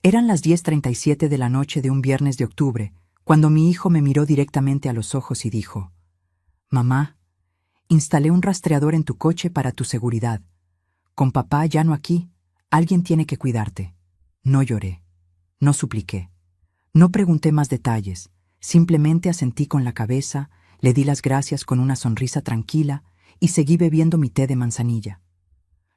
Eran las 10:37 de la noche de un viernes de octubre, cuando mi hijo me miró directamente a los ojos y dijo: «Mamá, instalé un rastreador en tu coche para tu seguridad. Con papá ya no aquí, alguien tiene que cuidarte». No lloré, no supliqué, no pregunté más detalles, simplemente asentí con la cabeza, le di las gracias con una sonrisa tranquila y seguí bebiendo mi té de manzanilla.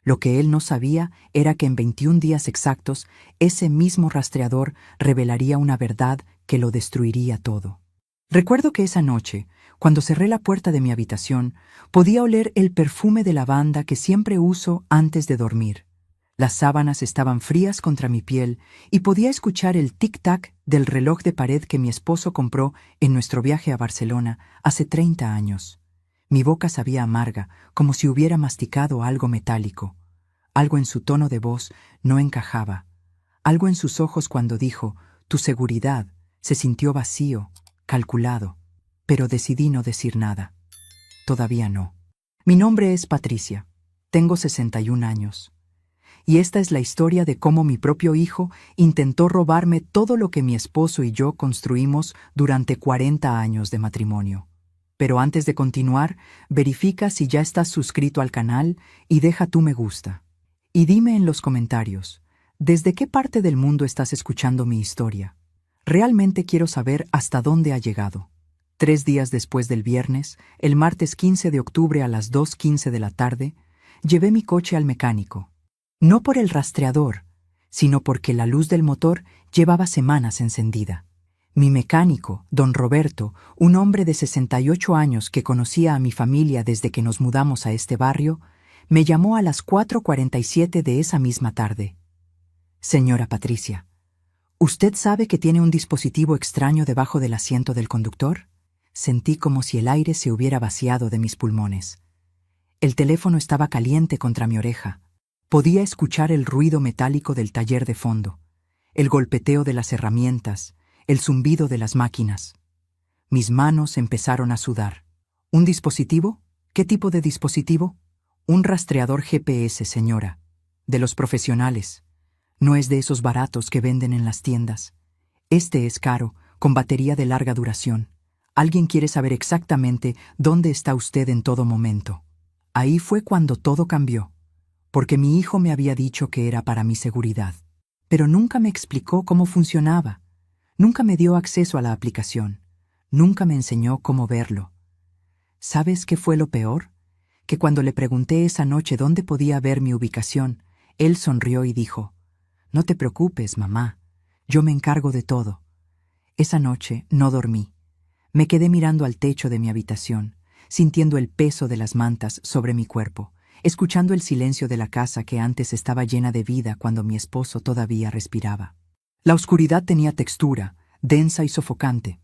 Lo que él no sabía era que en 21 días exactos, ese mismo rastreador revelaría una verdad que lo destruiría todo. Recuerdo que esa noche, cuando cerré la puerta de mi habitación, podía oler el perfume de lavanda que siempre uso antes de dormir. Las sábanas estaban frías contra mi piel y podía escuchar el tic-tac del reloj de pared que mi esposo compró en nuestro viaje a Barcelona hace 30 años. Mi boca sabía amarga, como si hubiera masticado algo metálico. Algo en su tono de voz no encajaba. Algo en sus ojos cuando dijo «tu seguridad» se sintió vacío, calculado. Pero decidí no decir nada. Todavía no. Mi nombre es Patricia. Tengo 61 años. Y esta es la historia de cómo mi propio hijo intentó robarme todo lo que mi esposo y yo construimos durante 40 años de matrimonio. Pero antes de continuar, verifica si ya estás suscrito al canal y deja tu me gusta. Y dime en los comentarios, ¿desde qué parte del mundo estás escuchando mi historia? Realmente quiero saber hasta dónde ha llegado. 3 días después del viernes, el martes 15 de octubre a las 2:15 de la tarde, llevé mi coche al mecánico. No por el rastreador, sino porque la luz del motor llevaba semanas encendida. Mi mecánico, don Roberto, un hombre de 68 años que conocía a mi familia desde que nos mudamos a este barrio, me llamó a las 4:47 de esa misma tarde. «Señora Patricia, ¿usted sabe que tiene un dispositivo extraño debajo del asiento del conductor?» Sentí como si el aire se hubiera vaciado de mis pulmones. El teléfono estaba caliente contra mi oreja. Podía escuchar el ruido metálico del taller de fondo, el golpeteo de las herramientas, el zumbido de las máquinas. Mis manos empezaron a sudar. ¿Un dispositivo? ¿Qué tipo de dispositivo? Un rastreador GPS, señora. De los profesionales. No es de esos baratos que venden en las tiendas. Este es caro, con batería de larga duración. Alguien quiere saber exactamente dónde está usted en todo momento. Ahí fue cuando todo cambió. Porque mi hijo me había dicho que era para mi seguridad. Pero nunca me explicó cómo funcionaba. Nunca me dio acceso a la aplicación. Nunca me enseñó cómo verlo. ¿Sabes qué fue lo peor? Que cuando le pregunté esa noche dónde podía ver mi ubicación, él sonrió y dijo: «No te preocupes, mamá. Yo me encargo de todo». Esa noche no dormí. Me quedé mirando al techo de mi habitación, sintiendo el peso de las mantas sobre mi cuerpo, escuchando el silencio de la casa que antes estaba llena de vida cuando mi esposo todavía respiraba. La oscuridad tenía textura, densa y sofocante.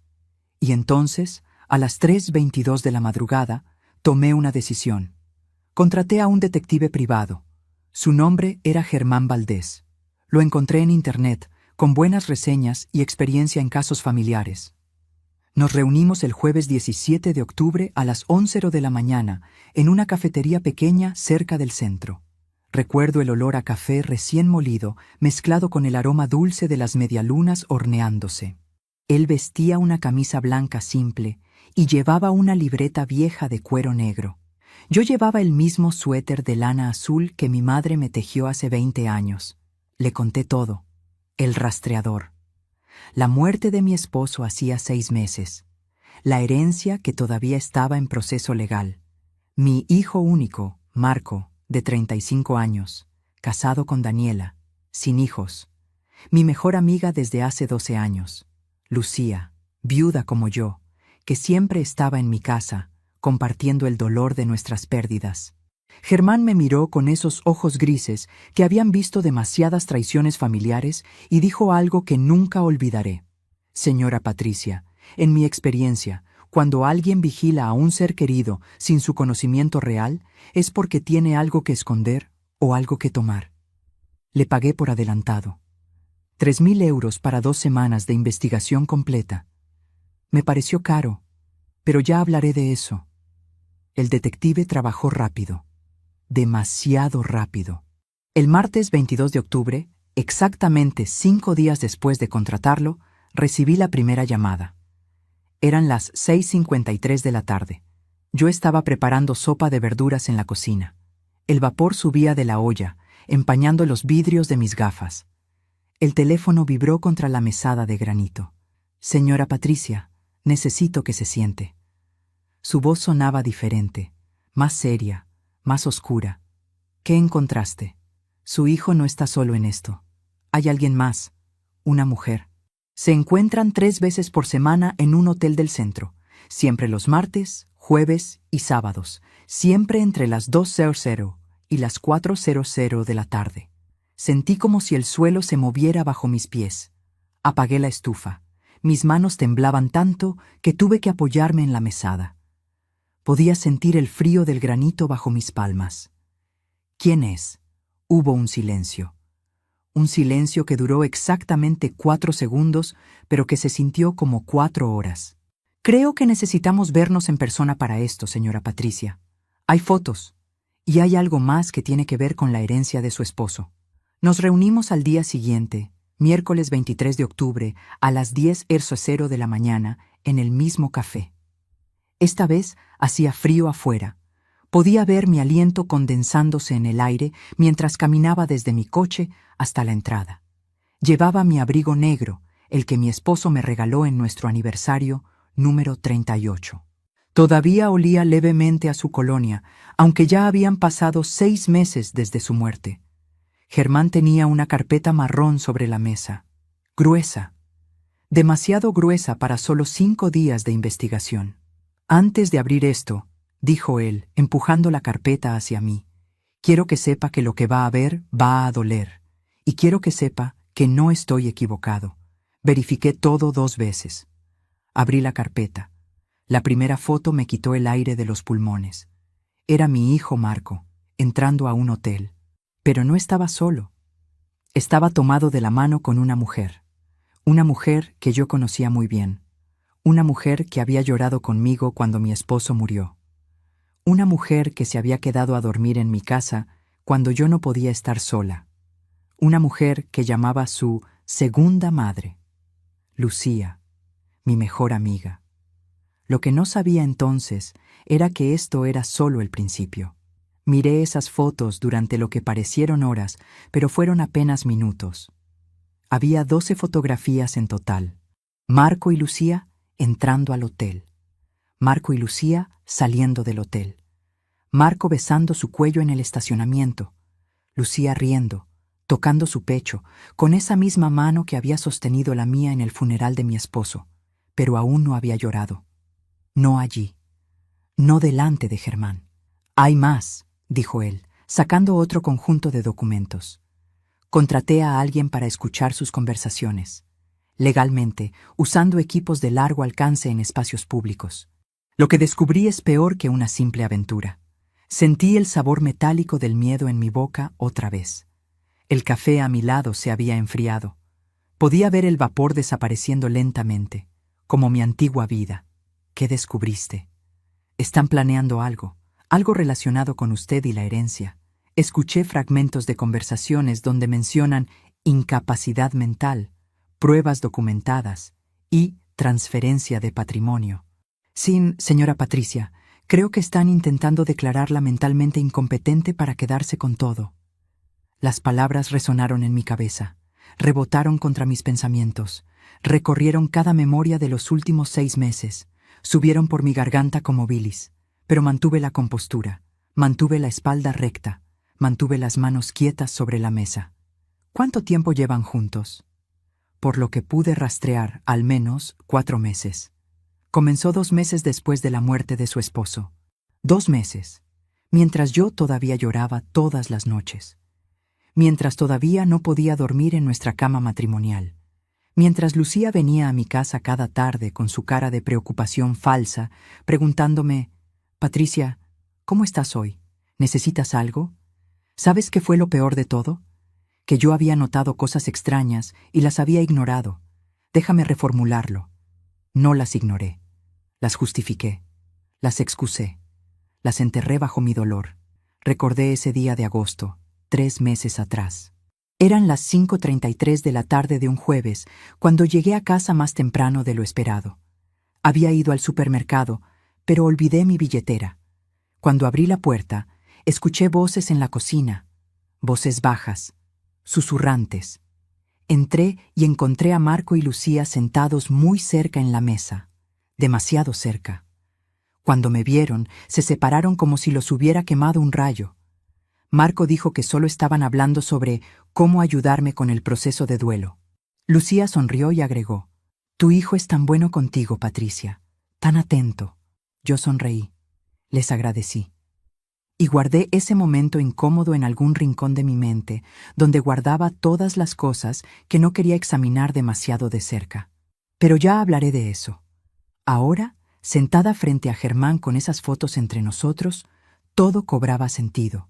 Y entonces, a las 3:22 de la madrugada, tomé una decisión. Contraté a un detective privado. Su nombre era Germán Valdés. Lo encontré en internet, con buenas reseñas y experiencia en casos familiares. Nos reunimos el jueves 17 de octubre a las 11 de la mañana en una cafetería pequeña cerca del centro. Recuerdo el olor a café recién molido mezclado con el aroma dulce de las medialunas horneándose. Él vestía una camisa blanca simple y llevaba una libreta vieja de cuero negro. Yo llevaba el mismo suéter de lana azul que mi madre me tejió hace 20 años. Le conté todo. El rastreador. La muerte de mi esposo hacía 6 meses. La herencia que todavía estaba en proceso legal. Mi hijo único, Marco, de 35 años, casado con Daniela, sin hijos. Mi mejor amiga desde hace 12 años, Lucía, viuda como yo, que siempre estaba en mi casa, compartiendo el dolor de nuestras pérdidas. Germán me miró con esos ojos grises que habían visto demasiadas traiciones familiares y dijo algo que nunca olvidaré. «Señora Patricia, en mi experiencia, cuando alguien vigila a un ser querido sin su conocimiento real, es porque tiene algo que esconder o algo que tomar». Le pagué por adelantado. 3.000 euros para 2 semanas de investigación completa. Me pareció caro, pero ya hablaré de eso. El detective trabajó rápido. Demasiado rápido. El martes 22 de octubre, Exactamente 5 días después de contratarlo, recibí la primera llamada. Eran las 6:53 de la tarde. Yo estaba preparando sopa de verduras en la cocina. El vapor subía de la olla, empañando los vidrios de mis gafas. El teléfono vibró contra la mesada de granito. «Señora Patricia, necesito que se siente». Su voz sonaba diferente, más seria, más oscura. «¿Qué encontraste? Su hijo no está solo en esto. Hay alguien más, una mujer. Se encuentran 3 veces por semana en un hotel del centro, siempre los martes, jueves y sábados, siempre entre las 2:00 y las 4:00 de la tarde». Sentí como si el suelo se moviera bajo mis pies. Apagué la estufa. Mis manos temblaban tanto que tuve que apoyarme en la mesada. Podía sentir el frío del granito bajo mis palmas. «¿Quién es?». Hubo un silencio. Un silencio que duró exactamente 4 segundos, pero que se sintió como 4 horas. «Creo que necesitamos vernos en persona para esto, señora Patricia. Hay fotos. Y hay algo más que tiene que ver con la herencia de su esposo». Nos reunimos al día siguiente, miércoles 23 de octubre, a las 10:00 de la mañana, en el mismo café. Esta vez hacía frío afuera. Podía ver mi aliento condensándose en el aire mientras caminaba desde mi coche hasta la entrada. Llevaba mi abrigo negro, el que mi esposo me regaló en nuestro aniversario número 38. Todavía olía levemente a su colonia, aunque ya habían pasado 6 meses desde su muerte. Germán tenía una carpeta marrón sobre la mesa, gruesa, demasiado gruesa para solo 5 días de investigación. «Antes de abrir esto», dijo él, empujando la carpeta hacia mí, «quiero que sepa que lo que va a ver va a doler, y quiero que sepa que no estoy equivocado. Verifiqué todo 2 veces». Abrí la carpeta. La primera foto me quitó el aire de los pulmones. Era mi hijo Marco, entrando a un hotel. Pero no estaba solo. Estaba tomado de la mano con una mujer que yo conocía muy bien, una mujer que había llorado conmigo cuando mi esposo murió, una mujer que se había quedado a dormir en mi casa cuando yo no podía estar sola, una mujer que llamaba su segunda madre, Lucía, mi mejor amiga. Lo que no sabía entonces era que esto era solo el principio. Miré esas fotos durante lo que parecieron horas, pero fueron apenas minutos. Había 12 fotografías en total. Marco y Lucía entrando al hotel. Marco y Lucía saliendo del hotel. Marco besando su cuello en el estacionamiento. Lucía riendo, tocando su pecho, con esa misma mano que había sostenido la mía en el funeral de mi esposo, pero aún no había llorado. No allí. No delante de Germán. «Hay más», dijo él, sacando otro conjunto de documentos. «Contraté a alguien para escuchar sus conversaciones, legalmente, usando equipos de largo alcance en espacios públicos. Lo que descubrí es peor que una simple aventura. Sentí el sabor metálico del miedo en mi boca otra vez. El café a mi lado se había enfriado. Podía ver el vapor desapareciendo lentamente, como mi antigua vida. ¿Qué descubriste? Están planeando algo relacionado con usted y la herencia. Escuché fragmentos de conversaciones donde mencionan incapacidad mental, pruebas documentadas y transferencia de patrimonio. Señora Patricia, creo que están intentando declararla mentalmente incompetente para quedarse con todo». Las palabras resonaron en mi cabeza, rebotaron contra mis pensamientos, recorrieron cada memoria de los últimos 6 meses, subieron por mi garganta como bilis. Pero mantuve la compostura, mantuve la espalda recta, mantuve las manos quietas sobre la mesa. ¿Cuánto tiempo llevan juntos? Por lo que pude rastrear, al menos 4 meses. Comenzó 2 meses después de la muerte de su esposo. 2 meses, mientras yo todavía lloraba todas las noches. Mientras todavía no podía dormir en nuestra cama matrimonial. Mientras Lucía venía a mi casa cada tarde con su cara de preocupación falsa, preguntándome: «Patricia, ¿cómo estás hoy? ¿Necesitas algo? ¿Sabes qué fue lo peor de todo? Que yo había notado cosas extrañas y las había ignorado. Déjame reformularlo. No las ignoré. Las justifiqué. Las excusé. Las enterré bajo mi dolor. Recordé ese día de agosto, 3 meses atrás. Eran las 5:33 de la tarde de un jueves, cuando llegué a casa más temprano de lo esperado. Había ido al supermercado, pero olvidé mi billetera. Cuando abrí la puerta, escuché voces en la cocina, voces bajas, susurrantes. Entré y encontré a Marco y Lucía sentados muy cerca en la mesa, demasiado cerca. Cuando me vieron, se separaron como si los hubiera quemado un rayo. Marco dijo que solo estaban hablando sobre cómo ayudarme con el proceso de duelo. Lucía sonrió y agregó: «Tu hijo es tan bueno contigo, Patricia, tan atento». Yo sonreí. Les agradecí. Y guardé ese momento incómodo en algún rincón de mi mente, donde guardaba todas las cosas que no quería examinar demasiado de cerca. Pero ya hablaré de eso. Ahora, sentada frente a Germán con esas fotos entre nosotros, todo cobraba sentido.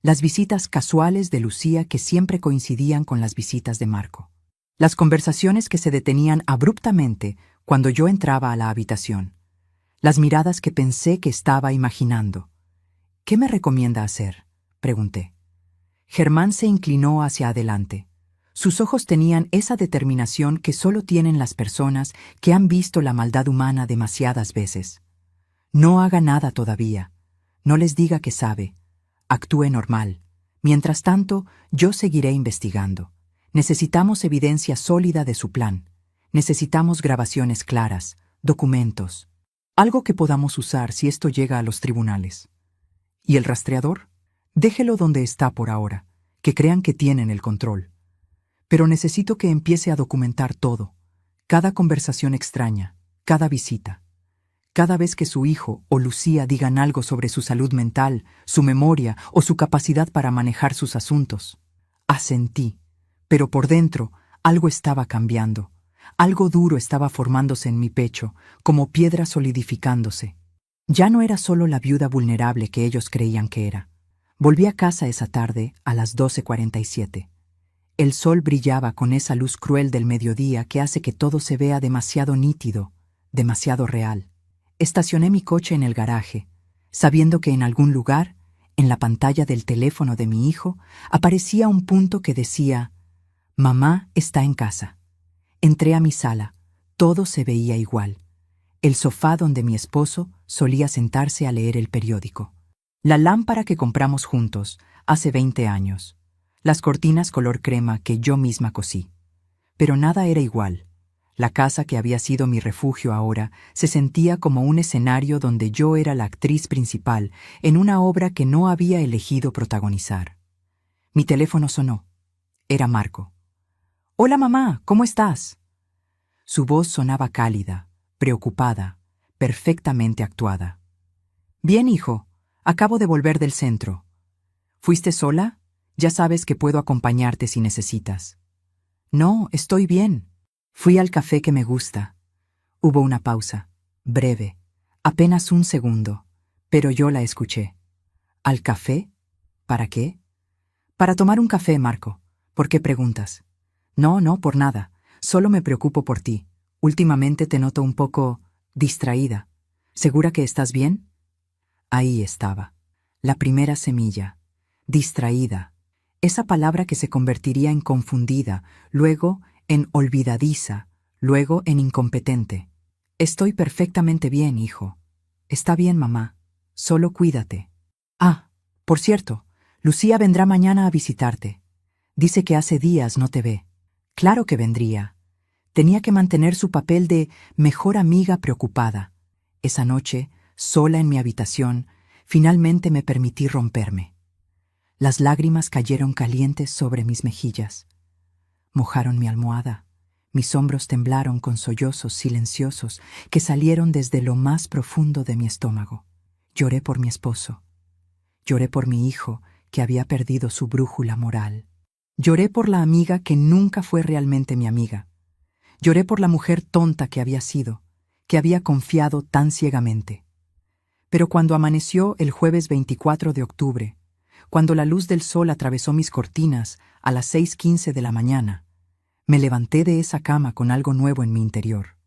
Las visitas casuales de Lucía que siempre coincidían con las visitas de Marco. Las conversaciones que se detenían abruptamente cuando yo entraba a la habitación. Las miradas que pensé que estaba imaginando. «¿Qué me recomienda hacer?», pregunté. Germán se inclinó hacia adelante. Sus ojos tenían esa determinación que solo tienen las personas que han visto la maldad humana demasiadas veces. «No haga nada todavía. No les diga que sabe. Actúe normal. Mientras tanto, yo seguiré investigando. Necesitamos evidencia sólida de su plan. Necesitamos grabaciones claras, documentos. Algo que podamos usar si esto llega a los tribunales». «¿Y el rastreador? Déjelo donde está por ahora, que crean que tienen el control. Pero necesito que empiece a documentar todo, cada conversación extraña, cada visita. Cada vez que su hijo o Lucía digan algo sobre su salud mental, su memoria o su capacidad para manejar sus asuntos». Asentí, pero por dentro algo estaba cambiando. Algo duro estaba formándose en mi pecho, como piedra solidificándose. Ya no era solo la viuda vulnerable que ellos creían que era. Volví a casa esa tarde a las 12:47. El sol brillaba con esa luz cruel del mediodía que hace que todo se vea demasiado nítido, demasiado real. Estacioné mi coche en el garaje, sabiendo que en algún lugar, en la pantalla del teléfono de mi hijo, aparecía un punto que decía: «Mamá está en casa». Entré a mi sala. Todo se veía igual. El sofá donde mi esposo solía sentarse a leer el periódico. La lámpara que compramos juntos hace 20 años. Las cortinas color crema que yo misma cosí. Pero nada era igual. La casa que había sido mi refugio ahora se sentía como un escenario donde yo era la actriz principal en una obra que no había elegido protagonizar. Mi teléfono sonó. Era Marco. «Hola mamá, ¿cómo estás?». Su voz sonaba cálida, preocupada, perfectamente actuada. «Bien, hijo. Acabo de volver del centro». «¿Fuiste sola? Ya sabes que puedo acompañarte si necesitas». «No, estoy bien. Fui al café que me gusta». Hubo una pausa, breve, apenas un segundo, pero yo la escuché. «¿Al café? ¿Para qué?». «Para tomar un café, Marco. ¿Por qué preguntas?». «No, por nada. Solo me preocupo por ti. Últimamente te noto un poco distraída. ¿Segura que estás bien?». Ahí estaba, la primera semilla. Distraída. Esa palabra que se convertiría en confundida, luego en olvidadiza, luego en incompetente. «Estoy perfectamente bien, hijo». «Está bien, mamá. Solo cuídate». «Ah, por cierto, Lucía vendrá mañana a visitarte. Dice que hace días no te ve». Claro que vendría. Tenía que mantener su papel de mejor amiga preocupada. Esa noche, sola en mi habitación, finalmente me permití romperme. Las lágrimas cayeron calientes sobre mis mejillas. Mojaron mi almohada. Mis hombros temblaron con sollozos silenciosos que salieron desde lo más profundo de mi estómago. Lloré por mi esposo. Lloré por mi hijo, que había perdido su brújula moral. Lloré por la amiga que nunca fue realmente mi amiga. Lloré por la mujer tonta que había sido, que había confiado tan ciegamente. Pero cuando amaneció el jueves 24 de octubre, cuando la luz del sol atravesó mis cortinas a las 6:15 de la mañana, me levanté de esa cama con algo nuevo en mi interior.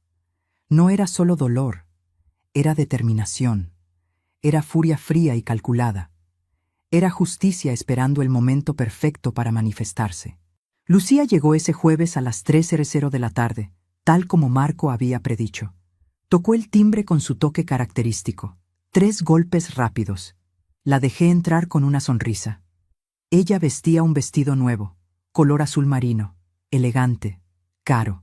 No era solo dolor, era determinación, era furia fría y calculada. Era justicia esperando el momento perfecto para manifestarse. Lucía llegó ese jueves a las 3:00 de la tarde, tal como Marco había predicho. Tocó el timbre con su toque característico. 3 golpes rápidos. La dejé entrar con una sonrisa. Ella vestía un vestido nuevo, color azul marino, elegante, caro.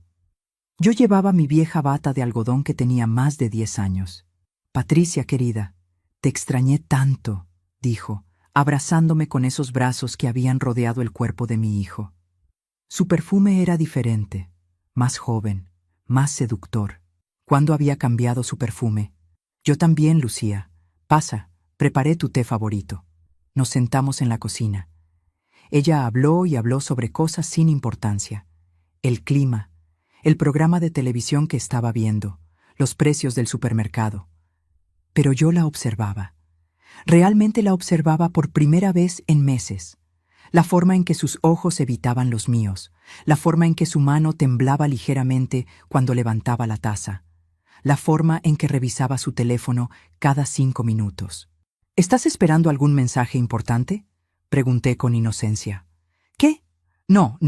Yo llevaba mi vieja bata de algodón que tenía más de 10 años. Patricia, querida, te extrañé tanto, dijo, abrazándome con esos brazos que habían rodeado el cuerpo de mi hijo. Su perfume era diferente, más joven, más seductor. ¿Cuándo había cambiado su perfume? Yo también, Lucía. Pasa, preparé tu té favorito. Nos sentamos en la cocina. Ella habló y habló sobre cosas sin importancia. El clima, el programa de televisión que estaba viendo, los precios del supermercado. Pero yo la observaba. Realmente la observaba por primera vez en meses. La forma en que sus ojos evitaban los míos, la forma en que su mano temblaba ligeramente cuando levantaba la taza, la forma en que revisaba su teléfono cada 5 minutos. ¿Estás esperando algún mensaje importante?, pregunté con inocencia. ¿Qué? No,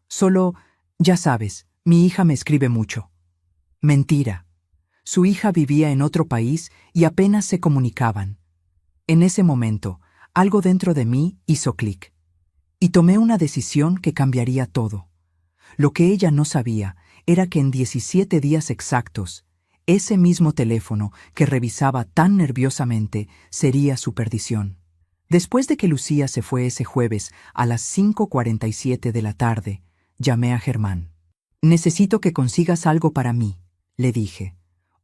solo, ya sabes, mi hija me escribe mucho. Mentira. Su hija vivía en otro país y apenas se comunicaban. En ese momento, algo dentro de mí hizo clic. Y tomé una decisión que cambiaría todo. Lo que ella no sabía era que en 17 días exactos, ese mismo teléfono que revisaba tan nerviosamente sería su perdición. Después de que Lucía se fue ese jueves a las 5:47 de la tarde, llamé a Germán. Necesito que consigas algo para mí, le dije.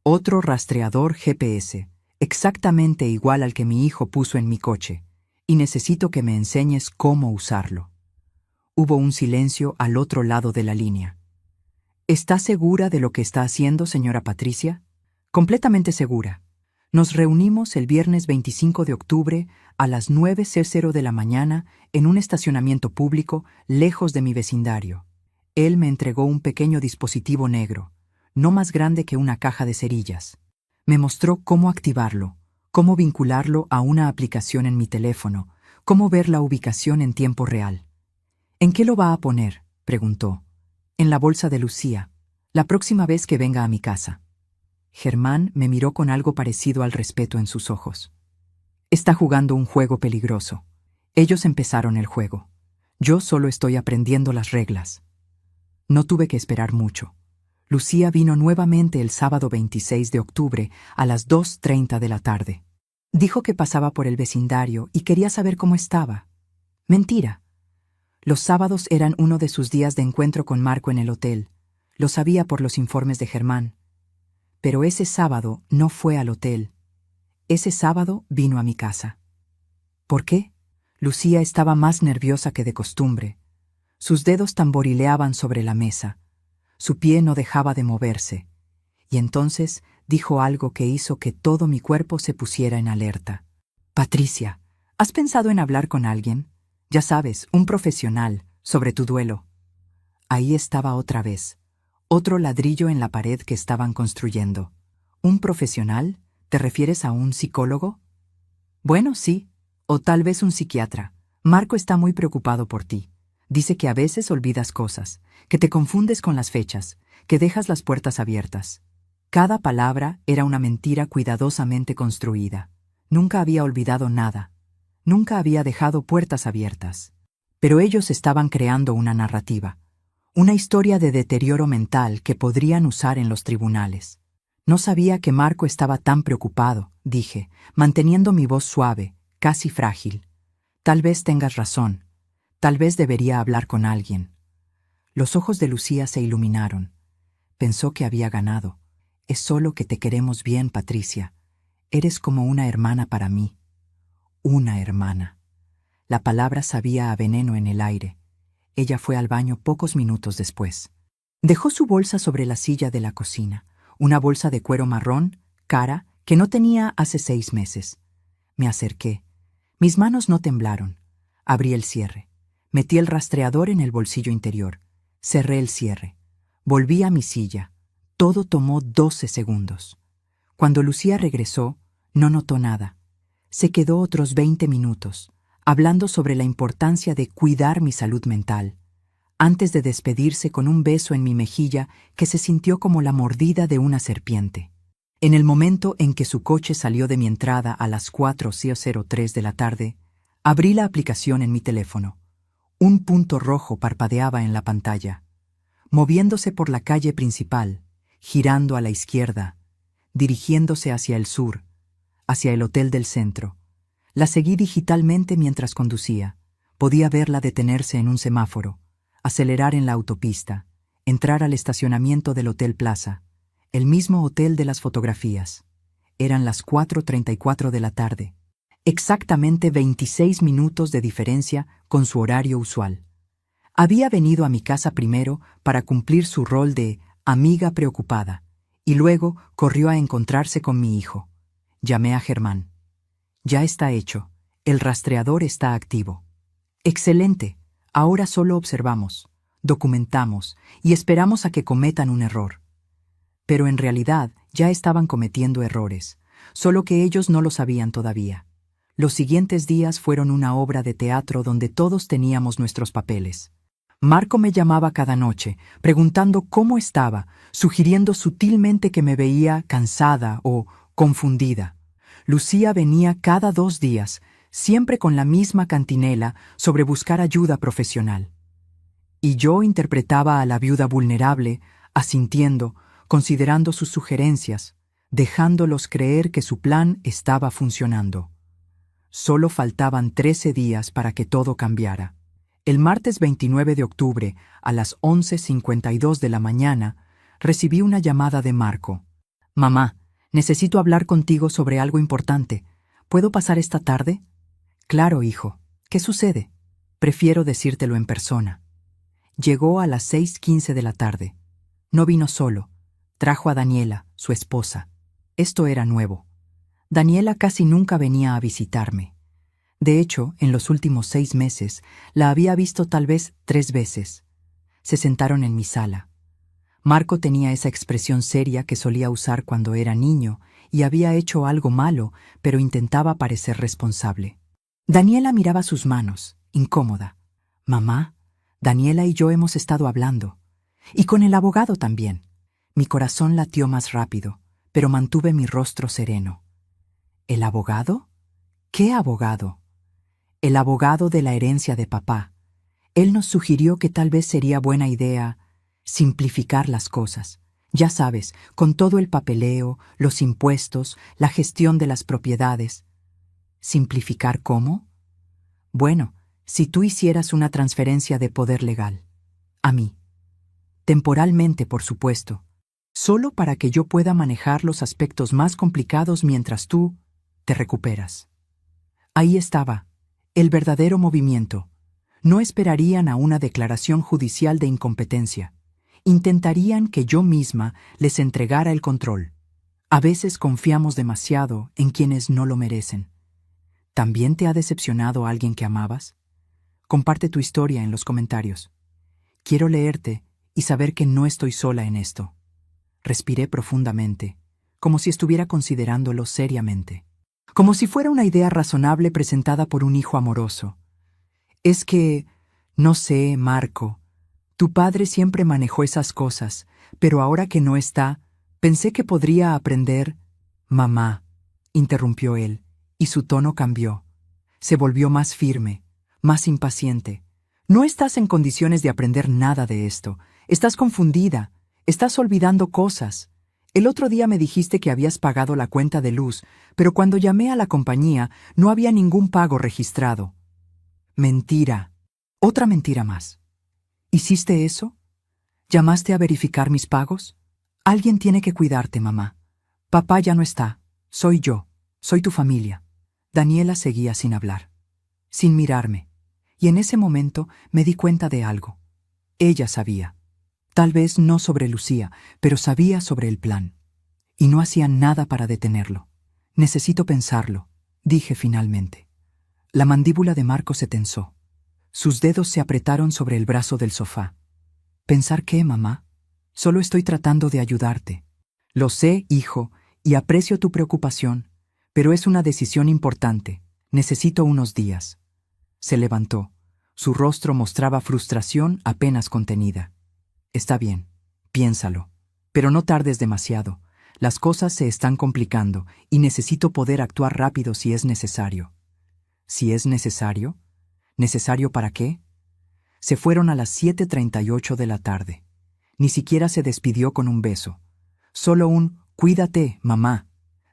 Otro rastreador GPS, exactamente igual al que mi hijo puso en mi coche, y necesito que me enseñes cómo usarlo. Hubo un silencio al otro lado de la línea. ¿Está segura de lo que está haciendo, señora Patricia? Completamente segura. Nos reunimos el viernes 25 de octubre a las 9:00 de la mañana en un estacionamiento público lejos de mi vecindario. Él me entregó un pequeño dispositivo negro, no más grande que una caja de cerillas. Me mostró cómo activarlo, cómo vincularlo a una aplicación en mi teléfono, cómo ver la ubicación en tiempo real. ¿En qué lo va a poner?, preguntó. En la bolsa de Lucía, la próxima vez que venga a mi casa. Germán me miró con algo parecido al respeto en sus ojos. Está jugando un juego peligroso. Ellos empezaron el juego. Yo solo estoy aprendiendo las reglas. No tuve que esperar mucho. Lucía vino nuevamente el sábado 26 de octubre a las 2:30 de la tarde. Dijo que pasaba por el vecindario y quería saber cómo estaba. Mentira. Los sábados eran uno de sus días de encuentro con Marco en el hotel. Lo sabía por los informes de Germán. Pero ese sábado no fue al hotel. Ese sábado vino a mi casa. ¿Por qué? Lucía estaba más nerviosa que de costumbre. Sus dedos tamborileaban sobre la mesa. Su pie no dejaba de moverse. Y entonces dijo algo que hizo que todo mi cuerpo se pusiera en alerta. Patricia, ¿has pensado en hablar con alguien? Ya sabes, un profesional, sobre tu duelo. Ahí estaba otra vez. Otro ladrillo en la pared que estaban construyendo. ¿Un profesional? ¿Te refieres a un psicólogo? Bueno, sí. O tal vez un psiquiatra. Marco está muy preocupado por ti. Dice que a veces olvidas cosas, que te confundes con las fechas, que dejas las puertas abiertas. Cada palabra era una mentira cuidadosamente construida. Nunca había olvidado nada. Nunca había dejado puertas abiertas. Pero ellos estaban creando una narrativa. Una historia de deterioro mental que podrían usar en los tribunales. No sabía que Marco estaba tan preocupado, dije, manteniendo mi voz suave, casi frágil. Tal vez tengas razón. Tal vez debería hablar con alguien. Los ojos de Lucía se iluminaron. Pensó que había ganado. Es solo que te queremos bien, Patricia. Eres como una hermana para mí. Una hermana. La palabra sabía a veneno en el aire. Ella fue al baño pocos minutos después. Dejó su bolsa sobre la silla de la cocina, una bolsa de cuero marrón, cara, que no tenía hace 6 meses. Me acerqué. Mis manos no temblaron. Abrí el cierre. Metí el rastreador en el bolsillo interior. Cerré el cierre. Volví a mi silla. Todo tomó 12 segundos. Cuando Lucía regresó, no notó nada. Se quedó otros 20 minutos, hablando sobre la importancia de cuidar mi salud mental, antes de despedirse con un beso en mi mejilla que se sintió como la mordida de una serpiente. En el momento en que su coche salió de mi entrada a las 4:03 de la tarde, abrí la aplicación en mi teléfono. Un punto rojo parpadeaba en la pantalla. Moviéndose por la calle principal, girando a la izquierda, dirigiéndose hacia el sur, hacia el hotel del centro. La seguí digitalmente mientras conducía. Podía verla detenerse en un semáforo, acelerar en la autopista, entrar al estacionamiento del Hotel Plaza, el mismo hotel de las fotografías. Eran las 4:34 de la tarde, exactamente 26 minutos de diferencia con su horario usual. Había venido a mi casa primero para cumplir su rol de amiga preocupada, y luego corrió a encontrarse con mi hijo. Llamé a Germán. Ya está hecho. El rastreador está activo. Excelente. Ahora solo observamos, documentamos y esperamos a que cometan un error. Pero en realidad ya estaban cometiendo errores, solo que ellos no lo sabían todavía. Los siguientes días fueron una obra de teatro donde todos teníamos nuestros papeles. Marco me llamaba cada noche, preguntando cómo estaba, sugiriendo sutilmente que me veía cansada o confundida. Lucía venía cada 2 días, siempre con la misma cantinela sobre buscar ayuda profesional. Y yo interpretaba a la viuda vulnerable, asintiendo, considerando sus sugerencias, dejándolos creer que su plan estaba funcionando. Solo faltaban 13 días para que todo cambiara. El martes 29 de octubre, a las 11:52 de la mañana, recibí una llamada de Marco. «Mamá, necesito hablar contigo sobre algo importante. ¿Puedo pasar esta tarde?» «Claro, hijo. ¿Qué sucede?» «Prefiero decírtelo en persona». Llegó a las 6:15 de la tarde. No vino solo. Trajo a Daniela, su esposa. Esto era nuevo. Daniela casi nunca venía a visitarme. De hecho, en los últimos 6 meses, la había visto tal vez 3 veces. Se sentaron en mi sala. Marco tenía esa expresión seria que solía usar cuando era niño y había hecho algo malo, pero intentaba parecer responsable. Daniela miraba sus manos, incómoda. «Mamá, Daniela y yo hemos estado hablando. Y con el abogado también». Mi corazón latió más rápido, pero mantuve mi rostro sereno. ¿El abogado? ¿Qué abogado? El abogado de la herencia de papá. Él nos sugirió que tal vez sería buena idea simplificar las cosas. Ya sabes, con todo el papeleo, los impuestos, la gestión de las propiedades. ¿Simplificar cómo? Bueno, si tú hicieras una transferencia de poder legal. A mí. Temporalmente, por supuesto. Solo para que yo pueda manejar los aspectos más complicados mientras tú te recuperas. Ahí estaba, el verdadero movimiento. No esperarían a una declaración judicial de incompetencia. Intentarían que yo misma les entregara el control. A veces confiamos demasiado en quienes no lo merecen. ¿También te ha decepcionado alguien que amabas? Comparte tu historia en los comentarios. Quiero leerte y saber que no estoy sola en esto. Respiré profundamente, como si estuviera considerándolo seriamente. Como si fuera una idea razonable presentada por un hijo amoroso. Es que, no sé, Marco, tu padre siempre manejó esas cosas, pero ahora que no está, pensé que podría aprender. Mamá, interrumpió él, y su tono cambió. Se volvió más firme, más impaciente. No estás en condiciones de aprender nada de esto. Estás confundida. Estás olvidando cosas. El otro día me dijiste que habías pagado la cuenta de luz, pero cuando llamé a la compañía no había ningún pago registrado. Mentira. Otra mentira más. ¿Hiciste eso? ¿Llamaste a verificar mis pagos? Alguien tiene que cuidarte, mamá. Papá ya no está. Soy yo. Soy tu familia. Daniela seguía sin hablar, sin mirarme, y en ese momento me di cuenta de algo. Ella sabía. Tal vez no sobre Lucía, pero sabía sobre el plan. Y no hacía nada para detenerlo. Necesito pensarlo, dije finalmente. La mandíbula de Marco se tensó. Sus dedos se apretaron sobre el brazo del sofá. ¿Pensar qué, mamá? Solo estoy tratando de ayudarte. Lo sé, hijo, y aprecio tu preocupación, pero es una decisión importante. Necesito unos días. Se levantó. Su rostro mostraba frustración apenas contenida. Está bien, piénsalo, pero no tardes demasiado. Las cosas se están complicando y necesito poder actuar rápido si es necesario. ¿Si es necesario? ¿Necesario para qué? Se fueron a las 7:38 de la tarde. Ni siquiera se despidió con un beso. Solo un «Cuídate, mamá»,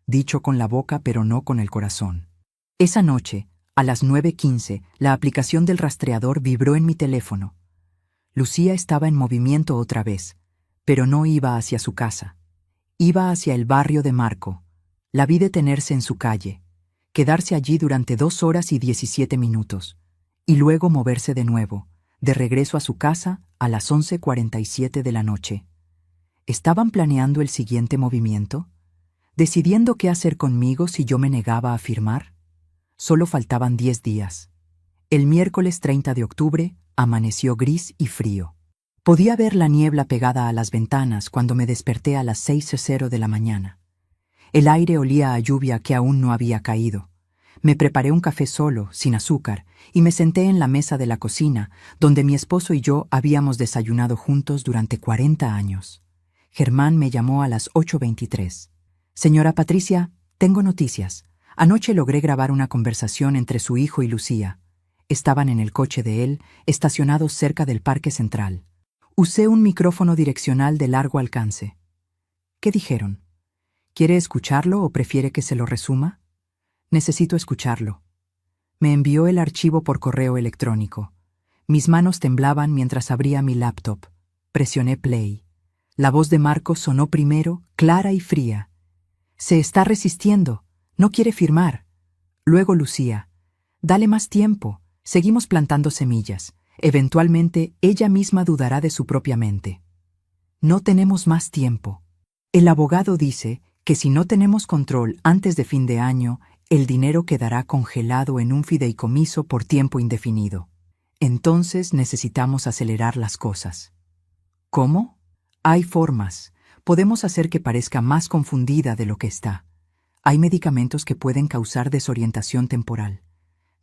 dicho con la boca pero no con el corazón. Esa noche, a las 9:15, la aplicación del rastreador vibró en mi teléfono. Lucía estaba en movimiento otra vez, pero no iba hacia su casa. Iba hacia el barrio de Marco. La vi detenerse en su calle, quedarse allí durante 2 horas y 17 minutos, y luego moverse de nuevo, de regreso a su casa a las 11:47 de la noche. ¿Estaban planeando el siguiente movimiento? ¿Decidiendo qué hacer conmigo si yo me negaba a firmar? Solo faltaban 10 días. El miércoles 30 de octubre amaneció gris y frío. Podía ver la niebla pegada a las ventanas cuando me desperté a las 6:00 de la mañana. El aire olía a lluvia que aún no había caído. Me preparé un café solo, sin azúcar, y me senté en la mesa de la cocina, donde mi esposo y yo habíamos desayunado juntos durante 40 años. Germán me llamó a las 8:23. «Señora Patricia, tengo noticias. Anoche logré grabar una conversación entre su hijo y Lucía. Estaban en el coche de él, estacionados cerca del Parque Central. Usé un micrófono direccional de largo alcance». «¿Qué dijeron? ¿Quiere escucharlo o prefiere que se lo resuma?» «Necesito escucharlo». Me envió el archivo por correo electrónico. Mis manos temblaban mientras abría mi laptop. Presioné play. La voz de Marco sonó primero, clara y fría. «Se está resistiendo. No quiere firmar». Luego Lucía. «Dale más tiempo. Seguimos plantando semillas. Eventualmente ella misma dudará de su propia mente». «No tenemos más tiempo. El abogado dice que si no tenemos control antes de fin de año, el dinero quedará congelado en un fideicomiso por tiempo indefinido. Entonces necesitamos acelerar las cosas». «¿Cómo?» «Hay formas. Podemos hacer que parezca más confundida de lo que está. Hay medicamentos que pueden causar desorientación temporal.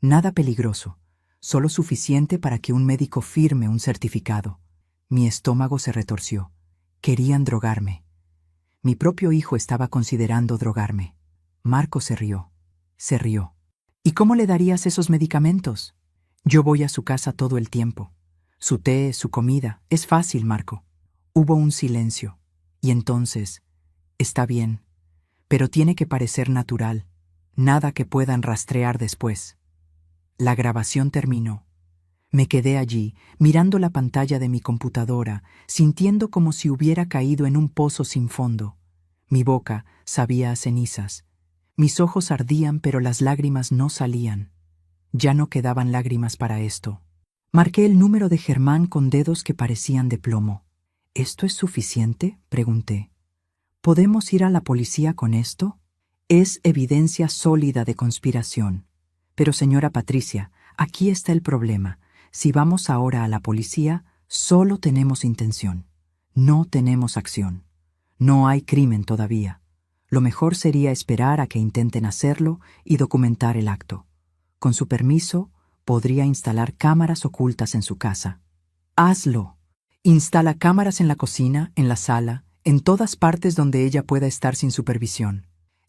Nada peligroso, solo suficiente para que un médico firme un certificado». Mi estómago se retorció. Querían drogarme. Mi propio hijo estaba considerando drogarme. Marco se rió. Se rió. «¿Y cómo le darías esos medicamentos?» «Yo voy a su casa todo el tiempo. Su té, su comida. Es fácil, Marco». Hubo un silencio. Y entonces, «Está bien, pero tiene que parecer natural. Nada que puedan rastrear después». La grabación terminó. Me quedé allí, mirando la pantalla de mi computadora, sintiendo como si hubiera caído en un pozo sin fondo. Mi boca sabía a cenizas. Mis ojos ardían, pero las lágrimas no salían. Ya no quedaban lágrimas para esto. Marqué el número de Germán con dedos que parecían de plomo. «¿Esto es suficiente?», pregunté. «¿Podemos ir a la policía con esto?» «Es evidencia sólida de conspiración. Pero, señora Patricia, aquí está el problema. Si vamos ahora a la policía, solo tenemos intención. No tenemos acción. No hay crimen todavía. Lo mejor sería esperar a que intenten hacerlo y documentar el acto. Con su permiso, podría instalar cámaras ocultas en su casa». «Hazlo. Instala cámaras en la cocina, en la sala, en todas partes donde ella pueda estar sin supervisión».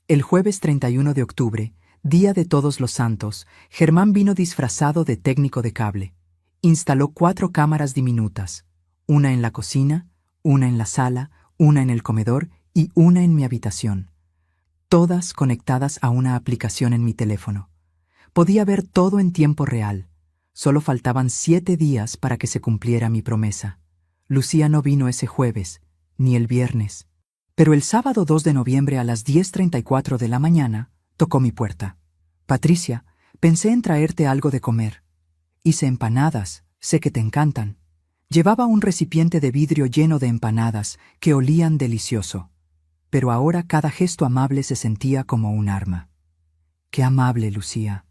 El jueves 31 de octubre, día de Todos los Santos, Germán vino disfrazado de técnico de cable. Instaló 4 cámaras diminutas, una en la cocina, una en la sala, una en el comedor y una en mi habitación, todas conectadas a una aplicación en mi teléfono. Podía ver todo en tiempo real. Solo faltaban 7 días para que se cumpliera mi promesa. Lucía no vino ese jueves, ni el viernes. Pero el sábado 2 de noviembre a las 10:34 de la mañana, tocó mi puerta. «Patricia, pensé en traerte algo de comer. Hice empanadas, sé que te encantan». Llevaba un recipiente de vidrio lleno de empanadas que olían delicioso. Pero ahora cada gesto amable se sentía como un arma. «Qué amable, Lucía.